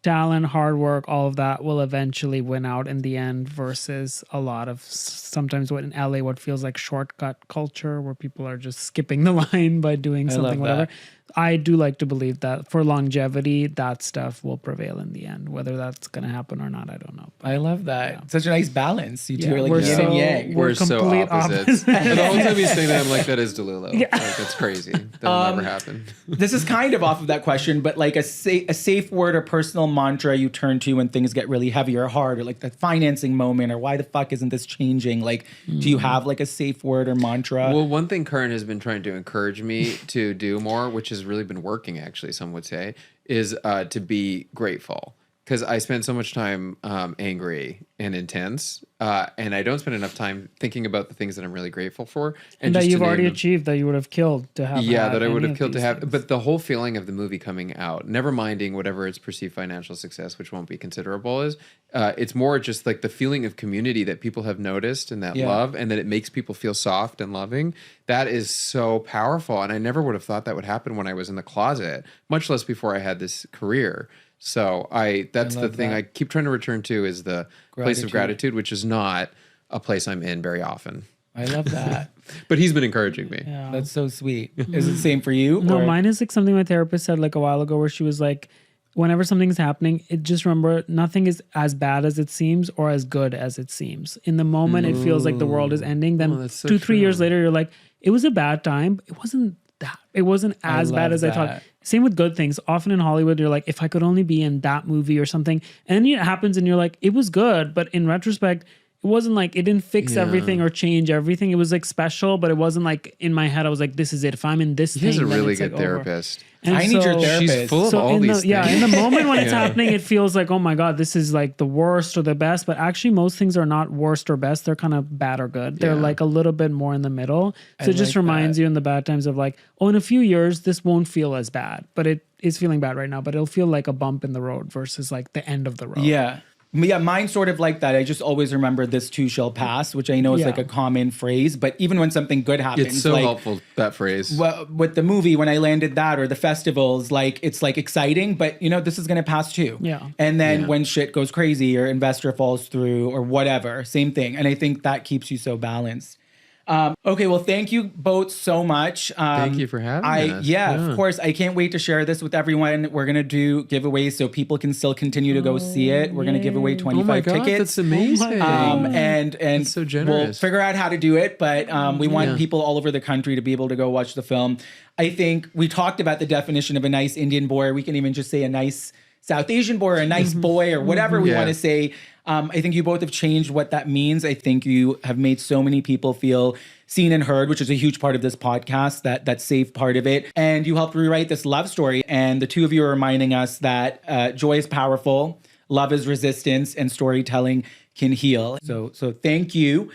talent, hard work, all of that will eventually win out in the end versus a lot of sometimes what in LA, what feels like shortcut culture where people are just skipping the line by doing something, whatever. I do like to believe that for longevity, that stuff will prevail in the end. Whether that's going to happen or not, I don't know. But, I love that. Such a nice balance. You two are like we're yin and yang. We're so opposites. And the whole time he's saying that, I'm like, that is Delulu. Like, that's crazy. That'll never happen. This is kind of off of that question, but like a safe word or personal mantra you turn to when things get really heavy or hard, or like the financing moment, or why the fuck isn't this changing? Like, do you have like a safe word or mantra? Well, one thing Karan has been trying to encourage me to do more, which has really been working actually, some would say, is to be grateful. Because I spend so much time angry and intense, and I don't spend enough time thinking about the things that I'm really grateful for. And that you've already achieved, that you would have killed to have. Yeah, that I would have killed to have. But the whole feeling of the movie coming out, never minding whatever its perceived financial success, which won't be considerable, is, it's more just like the feeling of community that people have noticed and that love, and that it makes people feel soft and loving. That is so powerful. And I never would have thought that would happen when I was in the closet, much less before I had this career. So that's the thing I keep trying to return to, is the place of gratitude, which is not a place I'm in very often. I love that. But he's been encouraging me. Yeah. That's so sweet. Is it the same for you? No, mine is like something my therapist said like a while ago, where she was like, whenever something's happening, just remember nothing is as bad as it seems or as good as it seems. In the moment, it feels like the world is ending. Then 2-3 years later, you're like, it was a bad time. It wasn't as bad as I thought. Same with good things. Often in Hollywood, you're like, if I could only be in that movie or something. And then it happens and you're like, it was good. But in retrospect, it wasn't like, it didn't fix everything or change everything. It was like special, but it wasn't like in my head, I was like, this is it. If I'm in this thing, he's a really then good therapist. I need your therapist. She's full of all these things. Yeah, in the moment when it's happening, it feels like, oh my God, this is like the worst or the best. But actually, most things are not worst or best. They're kind of bad or good. They're like a little bit more in the middle. So it just reminds you in the bad times of like, oh, in a few years, this won't feel as bad. But it is feeling bad right now. But it'll feel like a bump in the road versus like the end of the road. Yeah. Yeah, mine's sort of like that. I just always remember this too shall pass, which I know is like a common phrase, but even when something good happens, it's so like, helpful, that phrase. Well, with the movie, when I landed that, or the festivals, like it's like exciting, but you know, this is going to pass too. Yeah. And then when shit goes crazy or investor falls through or whatever, same thing. And I think that keeps you so balanced. Okay, well, thank you both so much. Thank you for having us. Yeah, of course. I can't wait to share this with everyone. We're going to do giveaways so people can still continue to go see it. We're going to give away 25 tickets. That's amazing. And that's so generous. We'll figure out how to do it, but we want people all over the country to be able to go watch the film. I think we talked about the definition of a nice Indian boy, or we can even just say a nice South Asian boy, or a nice boy, or whatever we want to say. I think you both have changed what that means. I think you have made so many people feel seen and heard, which is a huge part of this podcast, that safe part of it. And you helped rewrite this love story. And the two of you are reminding us that joy is powerful, love is resistance, and storytelling can heal. So thank you.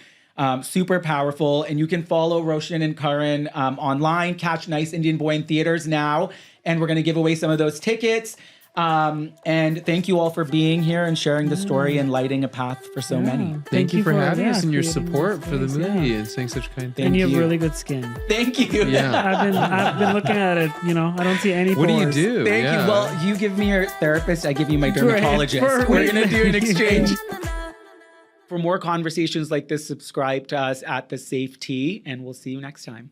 Super powerful. And you can follow Roshan and Karan online. Catch Nice Indian Boy in theaters now. And we're going to give away some of those tickets. And thank you all for being here and sharing the story and lighting a path for so many. Thank you for having us and your support for the movie and saying such kind things. And you have really good skin. Thank you. Yeah. I've been looking at it. You know, I don't see any pores. What do you do? Thank you. Well, you give me your therapist. I give you my dermatologist. We're going to do an exchange. For more conversations like this, subscribe to us at the SafeTea, and we'll see you next time.